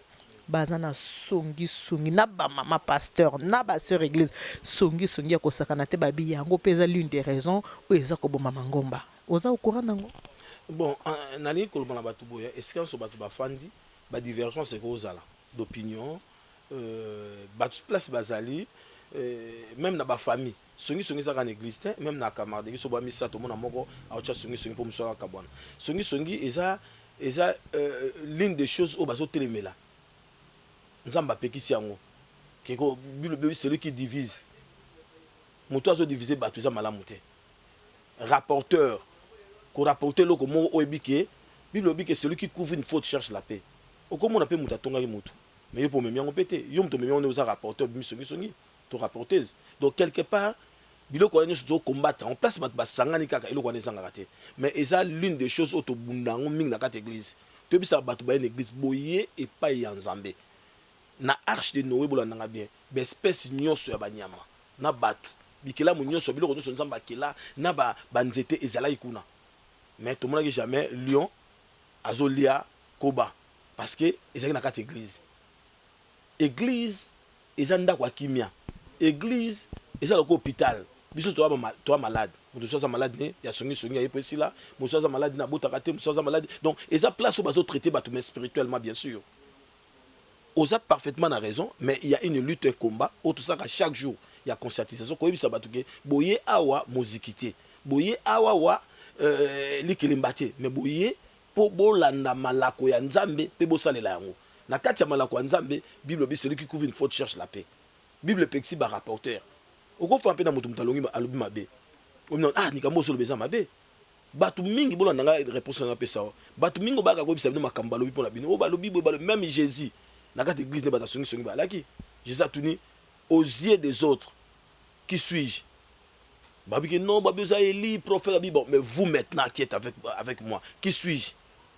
baza na songi na ba mama pasteur na ba sœur église songi ya kosakana te babi yango pesa l'une des raisons où eza ko boma mangomba oza au courant nango bon nali ko boma batu boya est-ce que so batu ba fandi ba divergence ko ozala d'opinion batu place bazali même na ba famille songi za ka église te même na camarade so ba misa to mona moko aocha songi po mso ka bwana songi eza l'une des choses au bazo telemela nzamba pekisi yango keko bible celui qui divise moto azo diviser batu za malamu te rapporteur ko rapporter loko mo oyebike bible bike celui qui couvre une faute cherche la paix okomona pe muta tonga mutu mais yo po memi yango pete yo muto memi on oza rapporteur songi to rapporteuse donc quelque part biloko wana nyonso combattre en place bat basangani kaka eloko wana ezanga te mais eza l'une des choses auto bundango mingi na kati église to bisa batu ba église boye et pas ya nzambe na arche de Noé bola nanga bien espèce nyonso ya banyama na batu bikela mu nyonso biloko nyonso nzamba kela na ba banzete ezala ikuna mais tout le monde jamais lion azolia koba parce que ezaki na kati église ezanda kwa kimia église ezala ko hôpital biso to malade mutu soza malade ne ya songi ya epesila mutu soza malade na bota kate mutu soza malade donc eza place où bazo traiter batu mais spirituellement bien sûr. Oza parfaitement la raison, mais il y a une lutte, un combat. Au tout ça, chaque jour, il y a conscientisation. Quand il y a boye awa mozikité, boye awa wa likilimbate, mais boye pour bolanda malako ya nzambe, pe bosalela yango. Na kati ya malako ya nzambe, Bible dit celui qui couvre une faute cherche la paix. Bible pexi ba rapporteur. Oko fa pe na mutu mutalongi alobi mabe. Ah nikambo so lobeza mabe. Batu mingi bolanda nga réponse na pesa. Batu mingi ba ka ko bisa bino makamba lobi pona bino. O ba lobi même Jésus. Dans cette église, Jésus a tenu aux yeux des autres. Qui suis-je? Non, prophète, bon, mais vous maintenant qui êtes avec moi, qui suis-je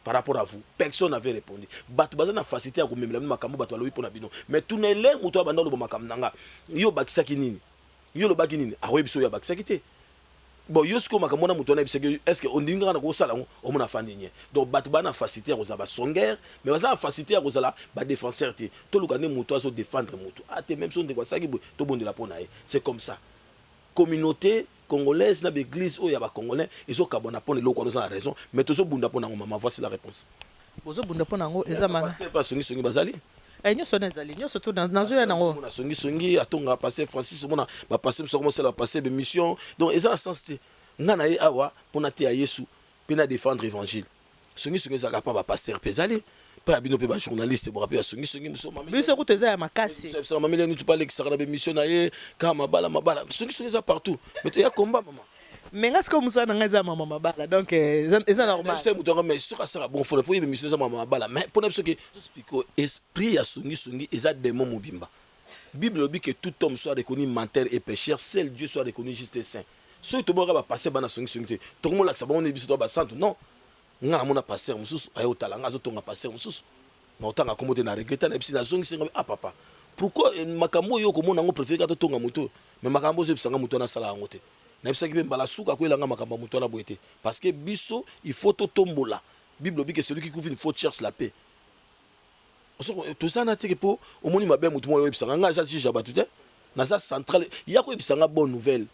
par rapport à vous? Personne n'avait répondu. Facilité à mais tout n'est l'air, ou toi, yo bakisa kinini. Yo lo bakinini. Ah oui, biso ya bakisa kité. Bon yosko makamona mutona est-ce que on dinga na ko sala on mona fandinye donc batu bana facilité à kozaba songer mais baza facilité à kozala ba défenseur té to lukane muto azo défendre muto ate même son de kwa saki to bondela pona c'est comme ça communauté congolaise na l'église o ya ba congolais izo kabona pona loko na raison mais tozo bunda pona maman voici la réponse bozo bunda pona ngo eza mana pas songi bazali nyonso nazali nyonso to nazo ya nango na songi atonga passer Francis mona ba passer so commencer la passer de mission donc eza sens ngana ye awa pona te ya Yesu pena défendre évangile songi za ka pa ba pasteur pezali pa bino pe ba journaliste bo rappeler songi so mama biso ko teza ya makasi ça mama ni tu parler que ça na be mission na ye kama mabala songi za partout mais il y a combat maman mais est-ce que musa na ngaza mama mabala donc eza normal c'est muto mais sur ça bon faut le pour mission za mama mabala mais pour parce que explique esprit ya songi eza démon mobimba Bible dit que tout homme soit reconnu menteur et pécheur seul Dieu soit reconnu juste et saint. Ce que tu vas passer bana songi tout le monde là ça va on est biso ba saint non nga na mona pasteur mususu ayo talanga azotonga pasteur mususu na otanga komote na regreta na bisi na zongi singa ah papa pourquoi makambo yo komona ngo préféré ka tonga muto mais makambo zo bisanga muto na sala ngote na bisaki pe mbala suka ko elanga makambo muto na boete parce que biso il faut to tombola bible dit que celui qui couvre une faute cherche la paix tout ça na tike po omoni mabe muto mo yo bisanga nga za si jabatu te na za centrale ya ko bisanga bonne nouvelle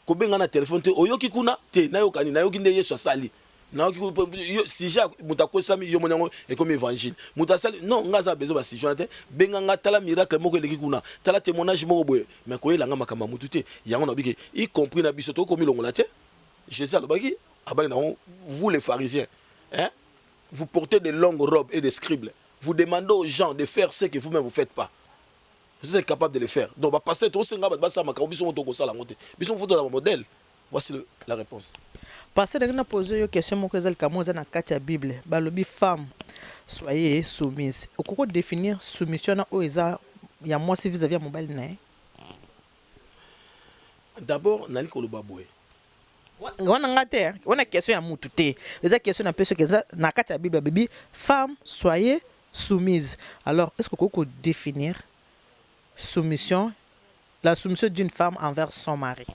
ko benga na téléphone te oyoki kuna te na yokani na yoki nde Yesu asali na si ja mutakosami yo monyango et comme évangile mutasali non ngaza bezo ba si jonate benga nga tala miracle moko eleki kuna tala témoignage moko boye mais ko elanga makamba mutute yango na biki y compris na biso to komi longola te Jésus alobaki abaki na vous les pharisiens hein vous portez de longues robes et des scribes vous demandez aux gens de faire ce que vous-même vous faites pas vous êtes capable de le faire donc ba passer to senga ba sa makamba biso to ko sala ngote biso photo na modèle voici la réponse. Parce que nous posons une question que nous avons dans la Bible. Balobi femme, soyez soumise. Au cours de définir soumission, il y a moi si vis-à-vis de mon mobile. D'abord, nani ko lobaboué. On a question à moutouté. Les questions un peu ce que dans la Bible, baby, femme, soyez soumise. Alors, est-ce que vous pouvez définir soumission, la soumission d'une femme envers son mari?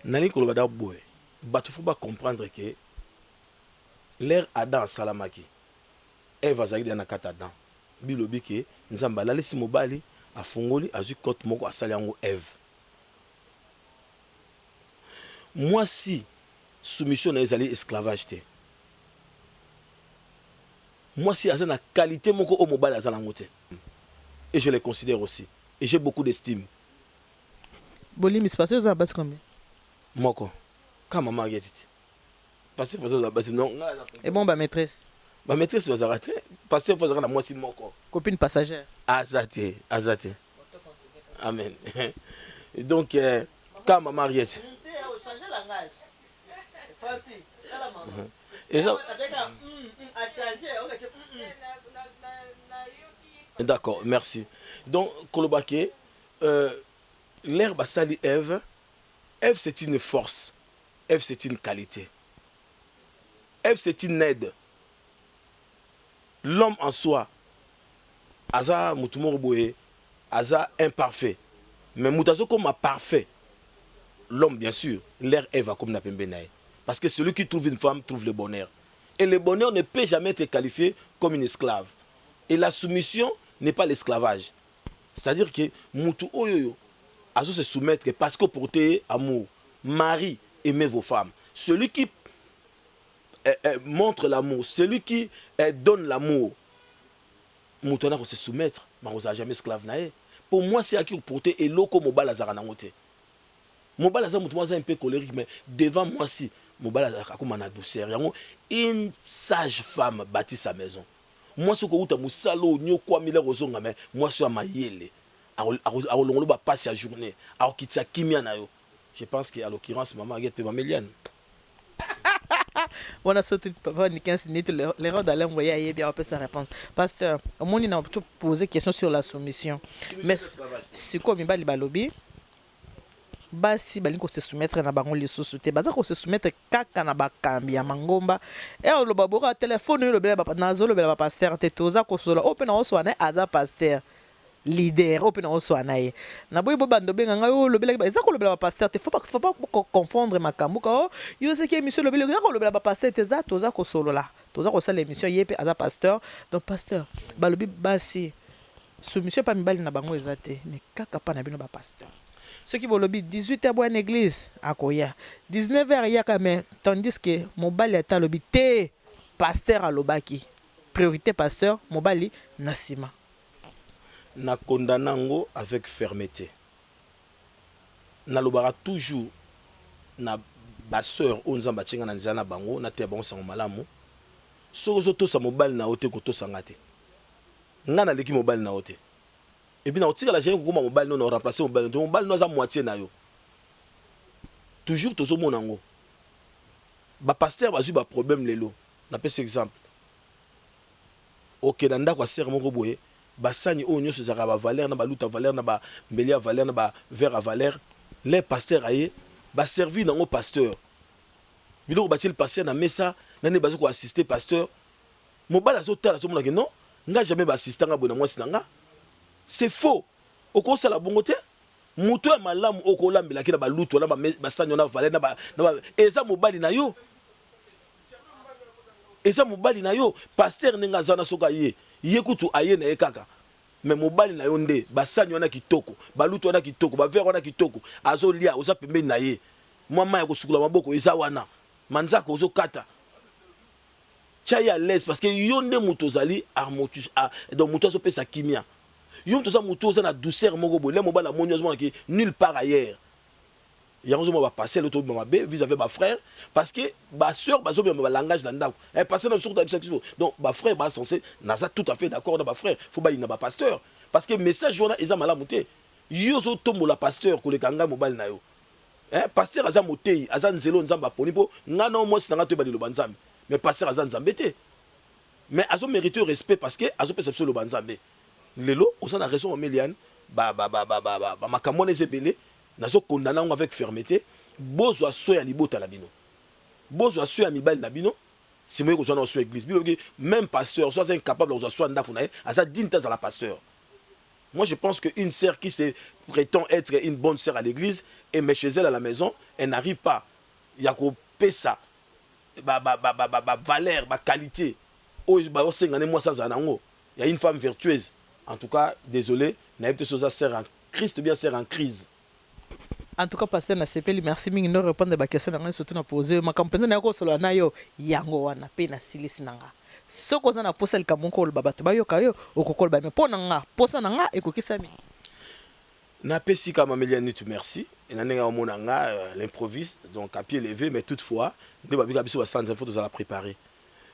Nani ko lobaboué. Il faut pas comprendre que l'ère Adam Salamaki, Eve azali na kata Adam. Bilobi ke nzamba la lesi mobali a fongoli azu kote moko asali yango Eve. Moi si soumission na ezali esclavage te. Moi si azana qualité moko o mobali azala ngote. Et je les considère aussi et j'ai beaucoup d'estime. Bolimi se passe aux base combien? Moko. Quand maman a dit, parce que vous avez non. Et bon, maîtresse. Ma maîtresse vous a raté. Parce que vous avez la moitié de mon corps. Copine passagère. Azate, azate. Amen. Et donc, quand maman a dit. Et ça. D'accord, merci. Donc, Kolobake, l'herbe a sali Ève. Ève, c'est une force. Ève, c'est une qualité. Ève, c'est une aide. L'homme en soi, aza mutumoroboye, aza imparfait. Mais mutazo comme parfait. L'homme, bien sûr, l'air Ève comme na pembenaye. Parce que celui qui trouve une femme trouve le bonheur. Et le bonheur ne peut jamais être qualifié comme une esclave. Et la soumission n'est pas l'esclavage. C'est-à-dire que mutu oyoyo, azo se soumettre parce que porter amour. Marie, aimez vos femmes. Celui qui montre l'amour, celui qui donne l'amour, Moutona se soumettre, mais on n'a jamais esclave naé. Pour moi, c'est à qui porter et l'oko mobile azara nangote. Mobile azara moutouma un peu colérique, mais devant moi si mobile azara comme un douceur. Une sage femme bâtit sa maison. Moi, ce que vous avez moussalo nyo kwa mille rozonga mais moi je suis à mayele. Alors on va passer la journée. Alors qu'il t'a kimia nayo. Je pense qu'à l'occurrence, maman a été mamélienne. On a sauté papa ni 15 minutes, l'erreur d'aller envoyer à bien après sa réponse. Pasteur, au moins il a posé une question sur la soumission. Mais c'est quoi Mibali Balobi? Basi bali ko se soumettre na bango lisusu te baza ko se soumettre kaka na bakambi ya mangomba e lo babora téléphone lo bela na zo lo bela pasteur te toza ko sola open na so na aza pasteur leader open na so na ye na boy bobando benga ngayo lo bela eza ko lo bela pasteur te faut pas confondre makambu ko yo se ke émission lo bela ko lo bela pasteur te za toza ko solo la toza ko sala émission yepe aza pasteur donc pasteur balobi basi soumission pa mibali na bango ezate mais kaka pa na bino ba pasteur. Ce qui veut le 18h boire en église à Koya 19h il y a quand même tandis que mobile est à l'obit pasteur à l'obaki priorité pasteur mobile nasima na kondanango avec fermeté na lobara toujours na ba sœur onzamba chinga na nzana bango na te bango sango malamu sozo to sa mobile na ote ko to sangate ngana leki mobile na ote. Et puis, on tire la gêne comme mobile, on a remplacé le mobile. Le mobile, nous avons moitié. Toujours, tout le monde. Le pasteur a eu un problème. On a cet exemple. Ok, dans le pasteur, on a eu un oignon, c'est un valeur, un lutte à valeur, un bélier à valeur, un verre à valeur. Les pasteurs a servi dans le pasteur. biloko batie le pasteur na mesa nani bazo ko assister pasteur mobala zo tala zo mona que non nga jamais ba assister nga bona mwasi nga c'est faux oko sala bongo te muto ya malamu oko lambela kina ba luto na ba sanyo na valer na ba eza mobali na yo eza mobali na yo pasteur nenga zana soka ye kutu aye na ekaka mais mobali na yo nde basanyo wana kitoko baluto wana kitoko ba verre wana kitoko azolia oza pembeni na ye mama ya kosukula maboko eza wana manzaka ozo kata chaya à l'aise parce que yo nde muto ozali harmonie donc muto azo pesa kimia yo muto za muto oza na douceur moko bo le mobala monyo ozo ki nulle part ailleurs yango mo ba passer le to ba be vis-à-vis ba frère parce que ba sœur ba zo ba langage na ndako passer na surtout donc ba frère ba censé naza tout à fait d'accord na ba frère faut ba ina ba pasteur parce que message wana eza malamu te yo zo tombo la pasteur ko le kanga mobali na yo pasteur aza motei aza nzelo nzamba poni po ngana mo sinanga to ba le banzambe mais pasteur aza nzambe te mais azo mériter respect parce que azo perception le banzambe lelo osa na raison Meliane ba makamone zebele nazo condamner avec fermeté bozo so ya libota la bino bozo so ya mibali na bino si moi ko so na so église même pasteur soit incapable de so ndako na ye asa dinta za la pasteur. Moi je pense que une sœur qui se prétend être une bonne sœur à l'église et mais chez elle à la maison elle n'arrive pas ya ko pesa valeur ba qualité o ba osengane moi ça zanango il y a une femme vertueuse en tout cas désolé na peut chose sœur en Christ bien sœur en crise. En tout cas, pasteur na sepeli merci mingi no répondre ba question na surtout na poser ma kampenza na ko solo na yo yango wana pe na silisi nanga soko za na posa likamoko lo babato ba yo kayo okokol ba me pona nga posa na nga ekokisami na pesi kama Meliane tu merci et na nenga omona nga l'improviste donc à pied levé mais toutefois de ba bika biso ba sans info de la préparer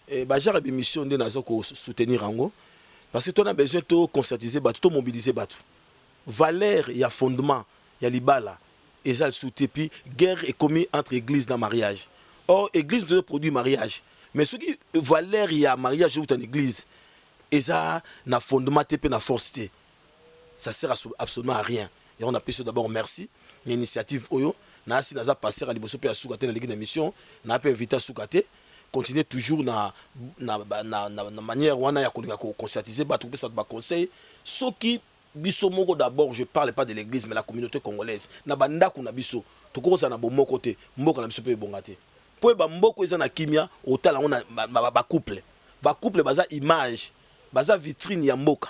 et ba jara émission de nazo ko soutenir ango parce que toi on a besoin de conscientiser ba tout mobiliser ba tout valeur il y a fondement il y a libala et ça le soutien puis guerre est commis entre église dans mariage or église doit produire mariage mais ce qui valeur il y a mariage ou en église et ça na fondement pe na force ça sert absolument à rien et on a appelle d'abord merci l'initiative oyo na si naza passer à liboso pe à soukate na l'église d'émission na pe inviter à soukate continuer toujours na manière wana ya ko conscientiser ba tout ça ba conseil ce qui biso moko d'abord je parle pas de l'église mais la communauté congolaise na banda kuna biso to ko sa na bomo côté mboka na biso pe bongate po ba mboko eza na kimia otala ngona ba couple baza image baza vitrine ya mboka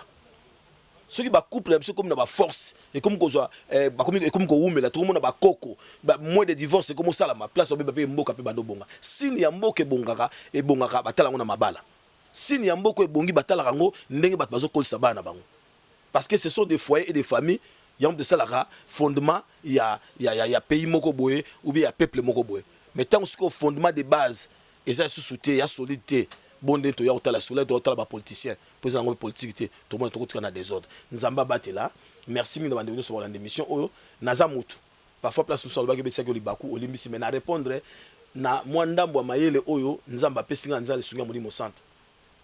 soki ba couple biso comme na ba force et comme ko zo comme ko umela to mona ba koko ba moins de divorce comme ça la ma place obe ba pe mboka pe bando bonga sini ya mboka e bongaka batala ngona mabala sini ya mboka e bongi batala rango ndenge bat bazo kolisa bana bango. Parce que ce sont des foyers et des familles, il y a de ça là fondement, il y a pays moko boye ou bien il y a peuple moko boye. Mais tant que fondement de base, et ça sous-soutien, il y a solidité, bon de il y a la solidité, il y a politicien, président de politique, tout le monde est dans des ordres. Nous avons battu là. Merci de nous sur l'émission. Nazamutu. Parfois place nous sur le bac de Bessagio Libaku, Olympisi mais na répondre na mwandambo mayele oyo nzamba pesinga nzale sunga muri mo centre.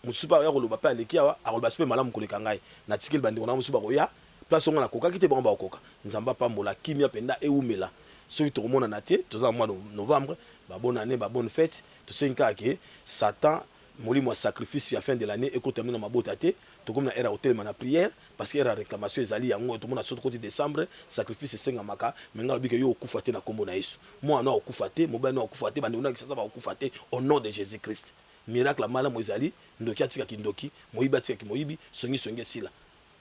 Musuba ya koloba pa leki awa akoloba sipe malamu koleka ngai na tikeli bandi ona musuba koya place on na koka kite bango ba koka nzamba pambola kimia penda eumela soki to komona na te toza mois de novembre ba bonne année ba bonne fête to senka ke Satan molimo sacrifice ya fin de l'année et ko terminer na mabota te to comme na era hotel na prière parce que era réclamation ezali yango to mona soto côté décembre sacrifice senga maka menga lobi ke yo okufa te na kombo na Yesu moi na okufa te mobali na okufa te bandi ona kisasa ba okufa te au nom de Jésus Christ. Miracle mala moizali ndoki atika kindoki moyibi atika kimoyibi songi sila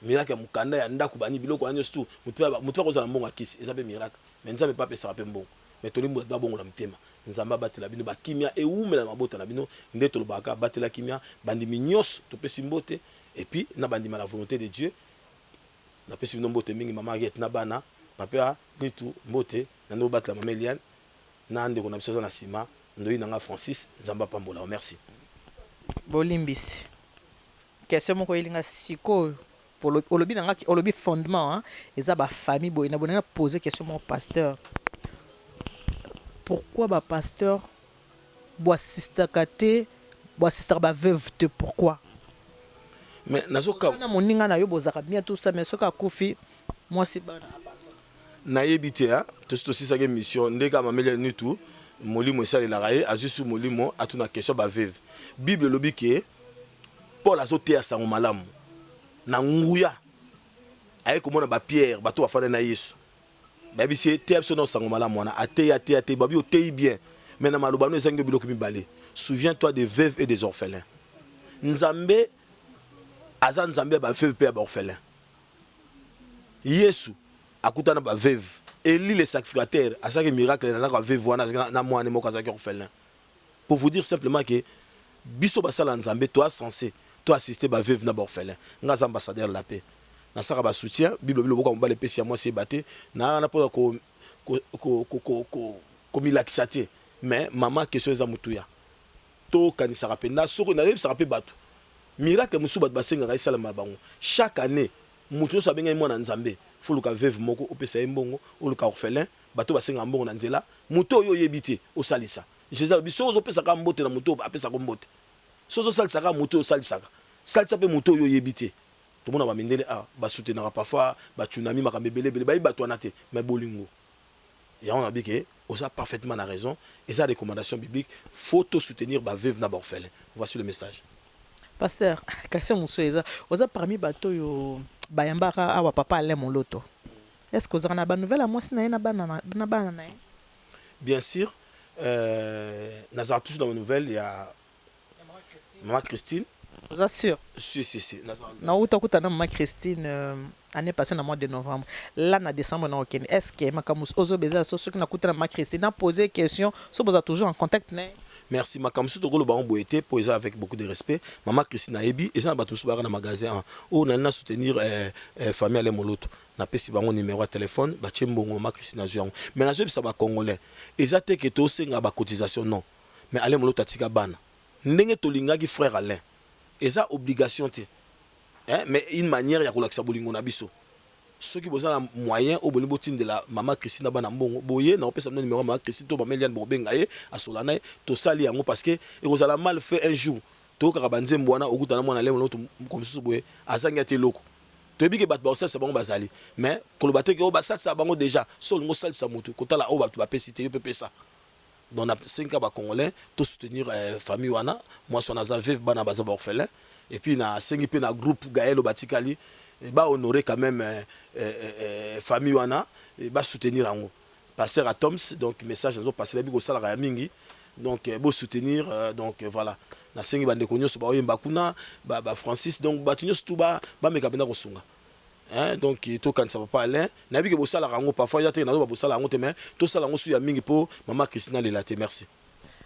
miracle mukanda ya ndaku bani biloko anyo stu mutu kozala mbongo kisi ezabe miracle mais nzambe pa pesa pe mbongo mais toli mbo ba bongo la mtema nzamba batela bino ba kimia e umela mabota na bino ndeto lobaka batela kimia bandi minyos to pesi mbote et puis na bandi la volonté de Dieu na pesi bino mbote mingi mama Aguette na bana papa nitu mbote na no batela mama Eliane na ndeko na biso na sima ndoyi nanga Francis nzamba pambola merci. Bolimbisi question moko elinga siko pour olobi nanga olobi fondement hein eza ba famille boy na bonana poser question mon pasteur pourquoi ba pasteur bois sister kate bois sister ba veuve te pourquoi mais nazoka na moninga na yo bozaka bien tout ça mais soka kufi moi c'est bana na yebite ha to aussi ça mission ndeka mamele nitu molimo esalelaka ye azwi su molimo atuna question baveve bible elobi ke paul azoteya sango malamu na nguya aye komona bapierre bato bafanda na yesu bayebisi ye teya biso na sango malamu wana ateya babi oteyi bien mais na maloba no ezangi biloko mibale souviens-toi des veuves et des orphelins nzambe aza nzambe ya baveuve mpe ya baorphelin yesu akutana baveuve Élie le sacrificateur azalaki miracle na baveuve wana na mwana moko azalaki orphelin pour vous dire simplement que biso basala nzambe toi censé toi assister baveuve na baorphelin nga za ambassadeur la paix nasaka basoutien bible biloboka mobala epesi ya mwasi ebate na mpona komilakisa te mais mama question eza motuya tokanisaka mpenza soko nayebisaka mpe bato miracle mosusu bato basengaka esalama bango chaque année moto nyonso abengaki mwana nzambe foluka veuve moko opesa ye mbongo oluka orphelin bato basengaka mbongo na nzela moto oyo oyebi te osalisa jésus alobi soki ozopesaka mbote na moto apesaka mbote soki ozosalisaka moto oyo osalisaka salisa mpe moto oyo oyebi te tomona bamindele basoutenaka parfois bacunami makambo ebelebele bayebi bato wana te mais bolingo yango nabi ke oza parfaitement na raison eza recommandation biblique faut soutenir baveuve na baorphelin. Voici le message. Pasteur, question mosusu eza oza parmi bato oyo bayambaka awa papa ale moloto. Est-ce que ozaka na banouvelle amwasi na ye na bana na ye? Bien sûr, nazala toujours dans ma nouvelle, il y a Maman Christine. Vous êtes sûr? Si. Na utakuta na Maman Christine année passée na mois de novembre. Là na décembre na okene. Est-ce que makamus ozo beza so ceux qui na kuta na Maman Christine a posé question, so vous êtes toujours en contact né? Merci makamusu to ba boité poser avec beaucoup de respect. Maman Christine Aebi et ça ba tous ba na magasin où na soutenir famille ale moloto. Na pesi bango numéro de téléphone ba tchembongo Maman Christine Azuango. Mais na jebi ça ba congolais. Ezate que to senga ba cotisation non. Mais ale moloto atika bana. Ndenge to lingaki frère Alain. Eza obligation te. Mais une manière ya kolakisa bolingo na biso. Ceux qui besoin moyen au boni botine de la Maman Christine bana mbongo boye na opesa numéro Maman Christine to ba meliane bobenga ye asolana to sali yango parce que ekozala mal fait un jour to ka banze mbwana okuta na mwana lemo to comme ça boye azangi ate loko to ebike bat ba osasa bango bazali mais kolobate ke o ba salsa bango déjà so ngo salsa mutu kotala o ba tu ba pesite yo pesa. Donc on a 5 ans congolais to soutenir famille wana moi son azavev bana baza orphelin et puis na 5 pe na groupe Gaël Obatikali et ba honorer quand même famille wana et ba soutenir ango pasteur Atoms donc message nous passer la biko sala ya mingi donc bo soutenir donc voilà na 5 bande konyo so ba oyemba kuna ba Francis donc ba tunyo tout ba meka bena kosunga. Donc to kan ça va pas aller na bi ke bosala rango parfois ya te na ba bosala rango te mais to sala ngo su ya mingi po Maman Christina Lelate. Merci.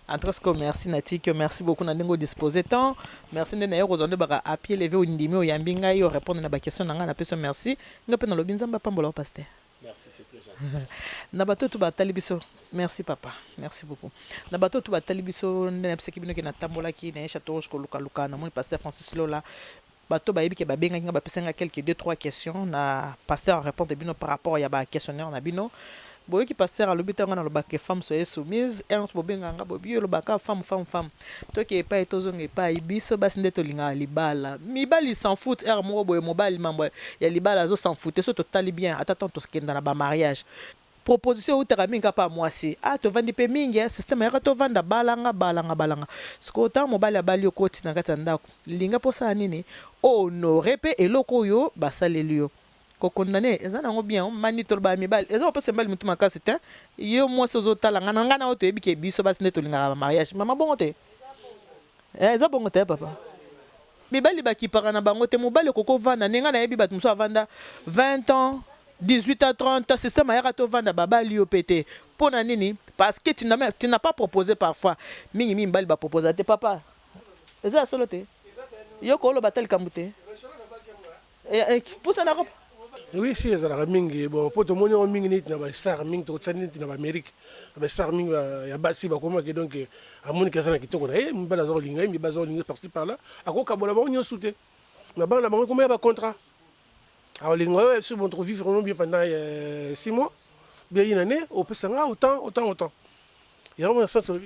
Antrosco, merci Natik, merci beaucoup na ndingo disposer temps. Merci ndena yo kozonde ba à pied levé au ndimi o yambinga yo répondre na ba question na nga na peso merci. Ngape na lobi nzamba pambola pasteur. Merci, c'est très gentil. Na bato tu ba talibiso. Merci papa. Merci beaucoup. Na bato tu ba talibiso ndena pseki bino ke na tambola ki na château ko luka na mon pasteur Francis Lola. Bato bayebi ke babenga nga bapesenga quelques 2-3 questions na pasteur répondre bino par rapport ya ba questionnaire na bino. Boyo ki pasteur alobita nga na lobaka femme soyez soumise et on bobenga nga bobi lobaka femme to ke pa etozonga pa ibiso basi ndeto linga libala mibali s'en fout er mo boyo mobali mambo ya libala zo s'en fout so totali bien attends to skenda na ba mariage proposition utaka minga pa mwasi to vandi pe mingi système ya to vanda balanga siko ta mobali abali okoti na kata ndako linga posa nini honorer pe eloko yo basaleli yo kokondane ezana ngo bien mani to ba mibali ezo pose mbali mutu makasi te yo mwasi zo tala ngana na oto ebike biso basi neto linga ba mariage mama bongo te eza bongo te papa mibali bakipaka na bango te mobali koko vanda nenga na yebi batu muso avanda 20 ans 18 à 30 système ya to vanda babali yo pété pona nini parce que tu n'as pas proposé parfois mingi mbali ba proposer te papa eza solo te yo ko lo batel kamute pour ça na oui si ezalaka mingi bon po tomoni yango mingi neti na bastar mingi tokotisa neti na baamérique bastar mingi ya basi bakomaki donc amoniki aza na kitoko na ye mibali aza kolinga ye mibali aza kolinga parci par là akokabola bango nyonso te na bana na bango komaya bacontrat aolinga oyo si bon vivre vraiment bien pendant 6 mois bien une année opesanga autant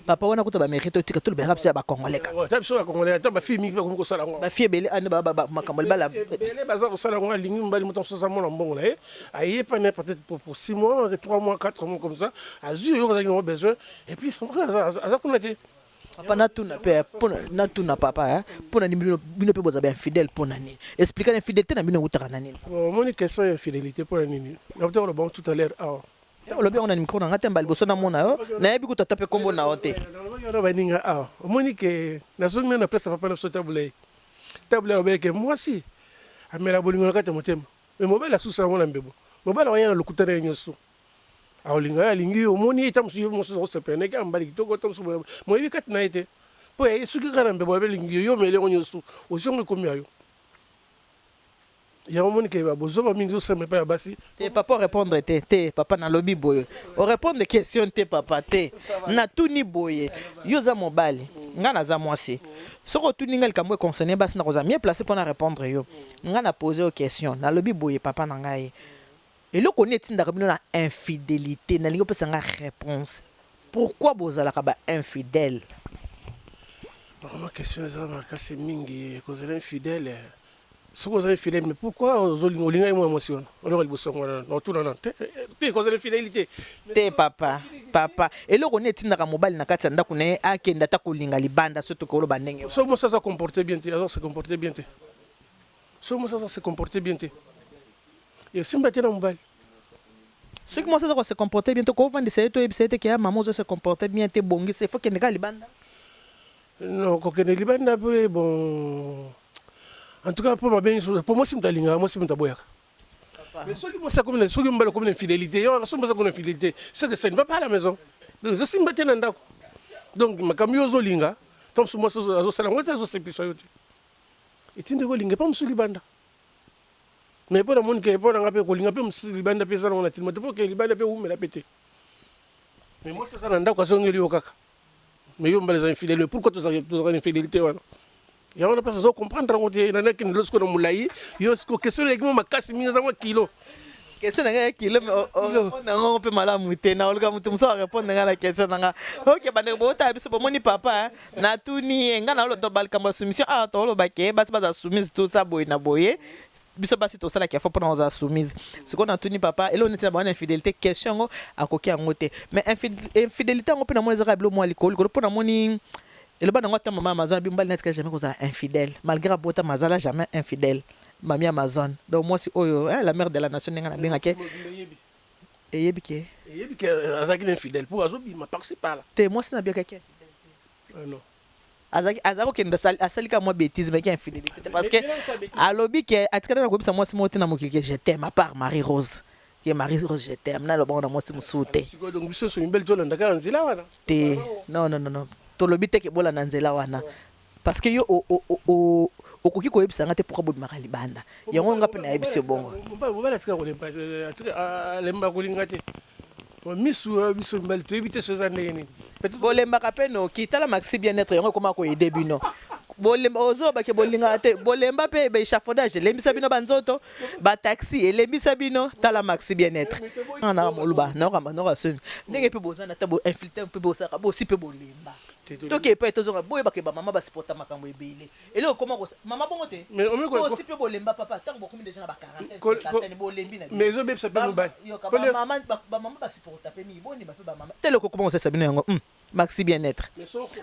papa wana kuta bamérite otika tolobelaka biso ya bacongolais ta biso bacongolais ata bafille mingi bakomi kosala yango bafille ebele ane makambo libala ebele baza kosala yango alingi mobali moto mosusu aza mwana mbongo na ye aye pana peut-être pour 6 mois 3 mois 4 mois comme ça azwi oyo azalaki nango besoin et puis son frère aza kuna te papa natuna mpe natuna papa mpona nini bino mpe boza bainfidèle mpona nini explika na infidélité na bino eutaka na nini omoni question ya infidélité mpona nini nakota kolobango tout à l'heure awa olobi yango na micro na nga te mbala liboso namona yo nayebi kuta ta mpe kombo na yo te wana baninga awa omoni ke nazongi na place ya papa na biso tabula obeke mwasi amela bolingo na kati ya motema me mobali asusa yango na mbebo mobali awaya na lokuta na ye nyonso aolinga ye alingi yo omoni ye ta mosusu yo mosusu akosepela ndenge ambali kitoko ta mosusu moyebi kati na ye te mpo yaye soki kaka na mbebo abelingi yo yo mele yango nyonso ozongo ekomi ayo yango omoni ke bozoba mingi osema epai ya basi te papa orépondre te papa nalobi boye orépondre question te papa te natuni boye yo oza mobali nga naza mwasi soki otuni nga likambo econcerne basi nakoza mie place mpona répondre yo nga na pose yo question nalobi boye papa na ngai eloko nini etindaka bino na infidélité nalingi opesa nga réponse pourquoi bozalaka bainfidèle ma question ezala makasi mingi kozala infidèle soki ozala infidèle mais pourquoi olinga ye mwa mwasi wana oloko liboso yango wana naotunana te kozala infidélité te papa eloko nini etindaka mobali na kati ya ndako na ye akende ata kolinga libanda so tokoloba ndenge soki mosi aza comporte bien te aza se comporte bien te soki mosi aza se comporte bien te esimba te na mobali soki mosi aza kose comporte bien te koovandisa ye toyebisa ye te ke ya mama ozo se comporte bien te bongisa ifo kende kaka libanda non kokende libanda mpe bon en tout cas mpo mabe po mosi moto alingaka mosi moto aboyaka mais soki mobali akomi na infidélité yo soki mosi akomi na infidélité c'est que ça ne va pas à la maison donc ezosimba te na ndako donc makambo yo ozolinga ta mosu mwasi azosala yango te azosepelisa yo te etindi kolinga epa mosu libanda mais mpo namoni ke mpo nanga mpe kolinga mpe mosusu libanda mpe eza nango na ntina te mpo ke libanda mpe umela mpe te mais mwasi aza na ndako azongeli yo kaka mais yo mbala eza infidèle pourquoi tozaka infidélité wana yango na mpasi azocomprendre yango te nanakende losiko na molai yo siko question eleki mo makasi mingi ezango kilo question na ngai ya kilo orépondre yango mpe malamu te naoluka motu mosu arépondre ngai na question na nga ok bandeko bootala biso bomoni papa natuni ye ngai naoloba balikambo ya soumission awa tooloba ke basi baza soumise tosa boye na boye biso basi tosalaki afo mpona kozala soumise sikoyo natuni papa eloko neti na bango na infidélité question yango akoki yango te mais infidélité yango mpe namoni ezaka bilo mwa likolo mpo namoni eloba nango ata mama amazon abi mobali netika jamais kozala infidèle malgré abota mazala jamais infidèle mami amazon donc mwasi oyo la mère de la nation ndenge nabengaki eyebi ke azalaki na infidèle mpo azobima parci par là te mwasi nabiyakaki non azalaki kokende asalika mwa bétise meki infidélité te parce que alobi ke atikana na koyebisa mwasi moko te na mokili ke je t'aime à part Marie Rose ke Marie Rose je t'aime nalobango na mwasi mosusu te donc biso so mibeli tolandaka na nzela wana te non tolobi te ke bolanda nzela wana parce que yo okoki koyebisa nga te pourquoi bobimaka libanda yango nga mpe nayebisi yo bongo mobali atika kolemba alemba kolinga te misu biso mibali toyebi te so eza ndenge nini bolembaka mpe noki tala maxi bien être yango ekoma koyede bino ozobake bolingaka te bolemba mpe baéchafaudage elembisa bino banzoto bataxi elembisa bino tala maxi bien être naka moluba nakasoni ndenge mpe bozana ta boinfiltre mpe bosalaka bosi mpe bolemba toki epai tozonga boyebake bamama basipota makambo ebele eloko koma mama bongo te bosi mpe bolemba papa ntango bokomi deja na bakarantene bolembi na mais ezobebisa mpe mobali bamama basipota mpe mibondima mpe bamama teloko koma kosesa bino yango maxi bien être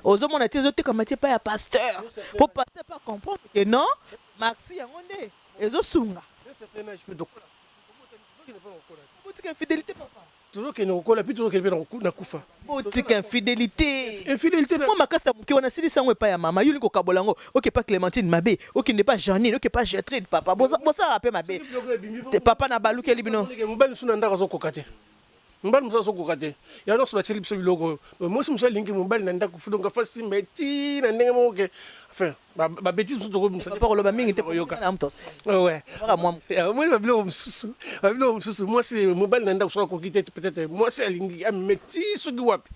ozomona te ezotekama tie epai ya pasteur po pasteur pa comprendre ke non maxi yango nde ezosunga botika infidélité papa tozokende kokola mpe tozokende mpe nakufa botika infidélité mo makasi ya moke wana silisa yango epai ya mama yoli kokabola yango oke pa clémentine mabe okende pa janine oke pa gertrude papa bosalaka mpe mabe papa na balukeli bino mobali mosu na ndako azokoka te mobali mosu azokoka te yango nyonso batieli biso biloko mwasi mosu alingi mobali na ndako fulonga fasimba eti na ndenge moko ke enfin babétise mosusu tokobimisa mingi te omoni babiloko mosusu mwasi mobali na ndako soki akoki te peut-être mwasi alingi ameme ti soki wapi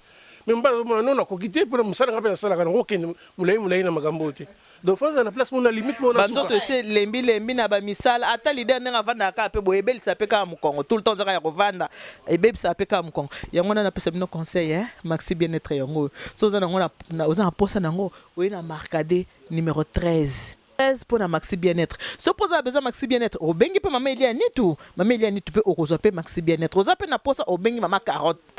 mais mbala mona non nakoki te mpona mosala nga mpe nasalaka nango okende molai na makambo te donc fo na place mona limite mona banzoto ese lembi na bamisala ata lider ndenge avandaka mpe boye ebelisa mpe kaka mokongo tout le temps ezaka ya kovanda ebebisa mpe kaka mokongo yango wana napesa bino conseil maxi bien être yango so oza nango oza na posa nango oye na marcade numéro 13 pour la maxi bien-être. Si vous avez besoin de maxi bien-être, au bengi pe maman Elia Nitu. Maman Elia Nitu peut au pe maxi bien-être. Vous avez na posa au bengi maman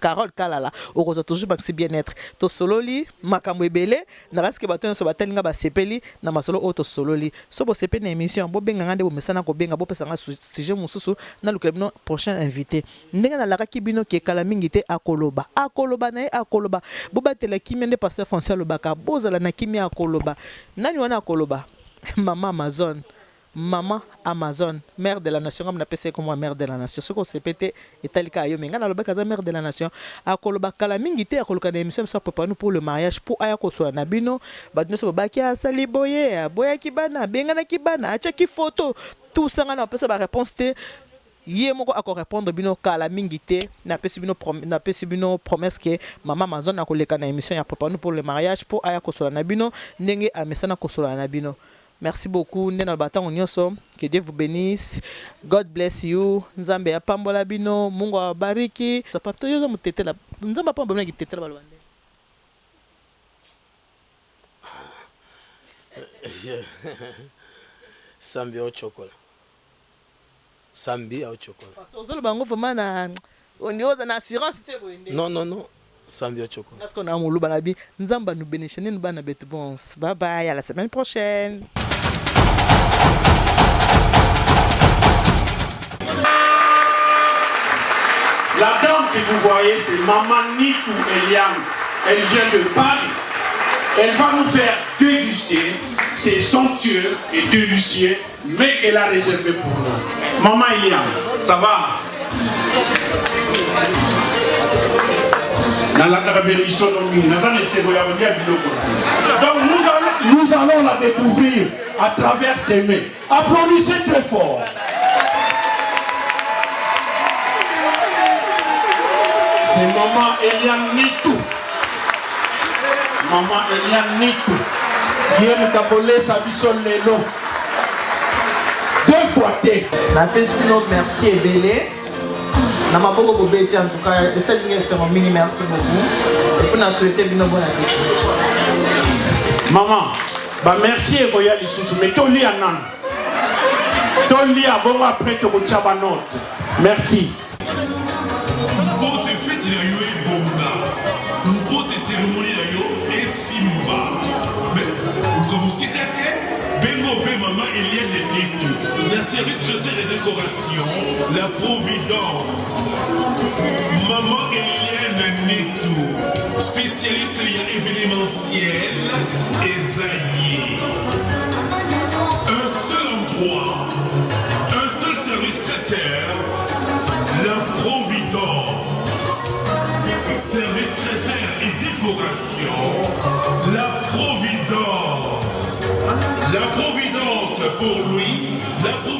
Carole Kalala. Au rosa toujours maxi bien-être. To sololi makambo ebele na raske baton so batel nga ba sepeli na masolo auto sololi. So bo sepe na émission bo benga ngande bo mesana ko benga bo pesa nga sujet mususu na le club prochain invité. Ndenga na laka kibino ke kala mingi te akoloba. Akoloba na akoloba. Bo batela kimia nde passer François Lobaka. Bozala na kimia akoloba. Nani wana akoloba? Maman Amazon, mère de la nation, comme on appelle comme mère de la nation. Ce qu'on s'est pété, et tel cas, mais on a le mère de la nation. À Koloba Kalamingite, à Koloba d'émission, ça prépare nous pour le mariage, pour Ayako soit Nabino, Badno Sobaki à Sali Boye, Boya Kibana, Bengana Kibana, Achaki photo, tout ça, on a appelé ça réponse. Hier, moi, encore répondre bino kala mingité na pesi bino promesse que maman Amazon a collé kana émission ya prépare nous pour le mariage pour aya kosola na bino ndenge amesana kosola na bino. Merci beaucoup ndena batang onyoso, que Dieu vous bénisse, God bless you, nzambe ya pambola bino, Mungu awabariki. Sapato yozo mutetela nzamba pambola na kitetela balwande. Sambi au chocolat. Sambi au chocolat. Ozolo bango vraiment na onyoza na assurance te boende. Non. Sambi au chocolat. Parce qu'on a mon loup banabi, nzamba nous bénisse nous bana bête bon. Bye bye, à la semaine prochaine. La dame que vous voyez, c'est Maman Nitu Eliam. Elle vient de Paris. Elle va nous faire déguster ces somptueux et délicieux, mais qu'elle a réservé pour nous. Maman Eliam, ça va? Donc nous allons la découvrir à travers ses mains. Applaudissez très fort. C'est Maman Eliam Nitu. Maman Eliam Nitu. Hier, Tabole, Sabison Lelo. 2 fois T. La Pespino, merci et belé. Na maboko bobeti en tout cas, et cette ligne c'est mon mini merci beaucoup. Et pour nous souhaiter bien bon appétit. Maman, bah merci et voyez les sous, mais toli anan. Toli a bon après te retiens ma note. Merci. Pour te fêtes la yo et bonga, pour te cérémonies la yo et simba. Mais comme si t'étais Bengo Bé Maman Eliane Nitu, la service traiteur et décoration, la Providence. Maman Eliane Nitu, spécialiste lié événementiel, Esaïe. Un seul endroit, un seul service traiteur, la Providence. Service traiteur et décoration, la Providence. La Providence pour lui, la Providence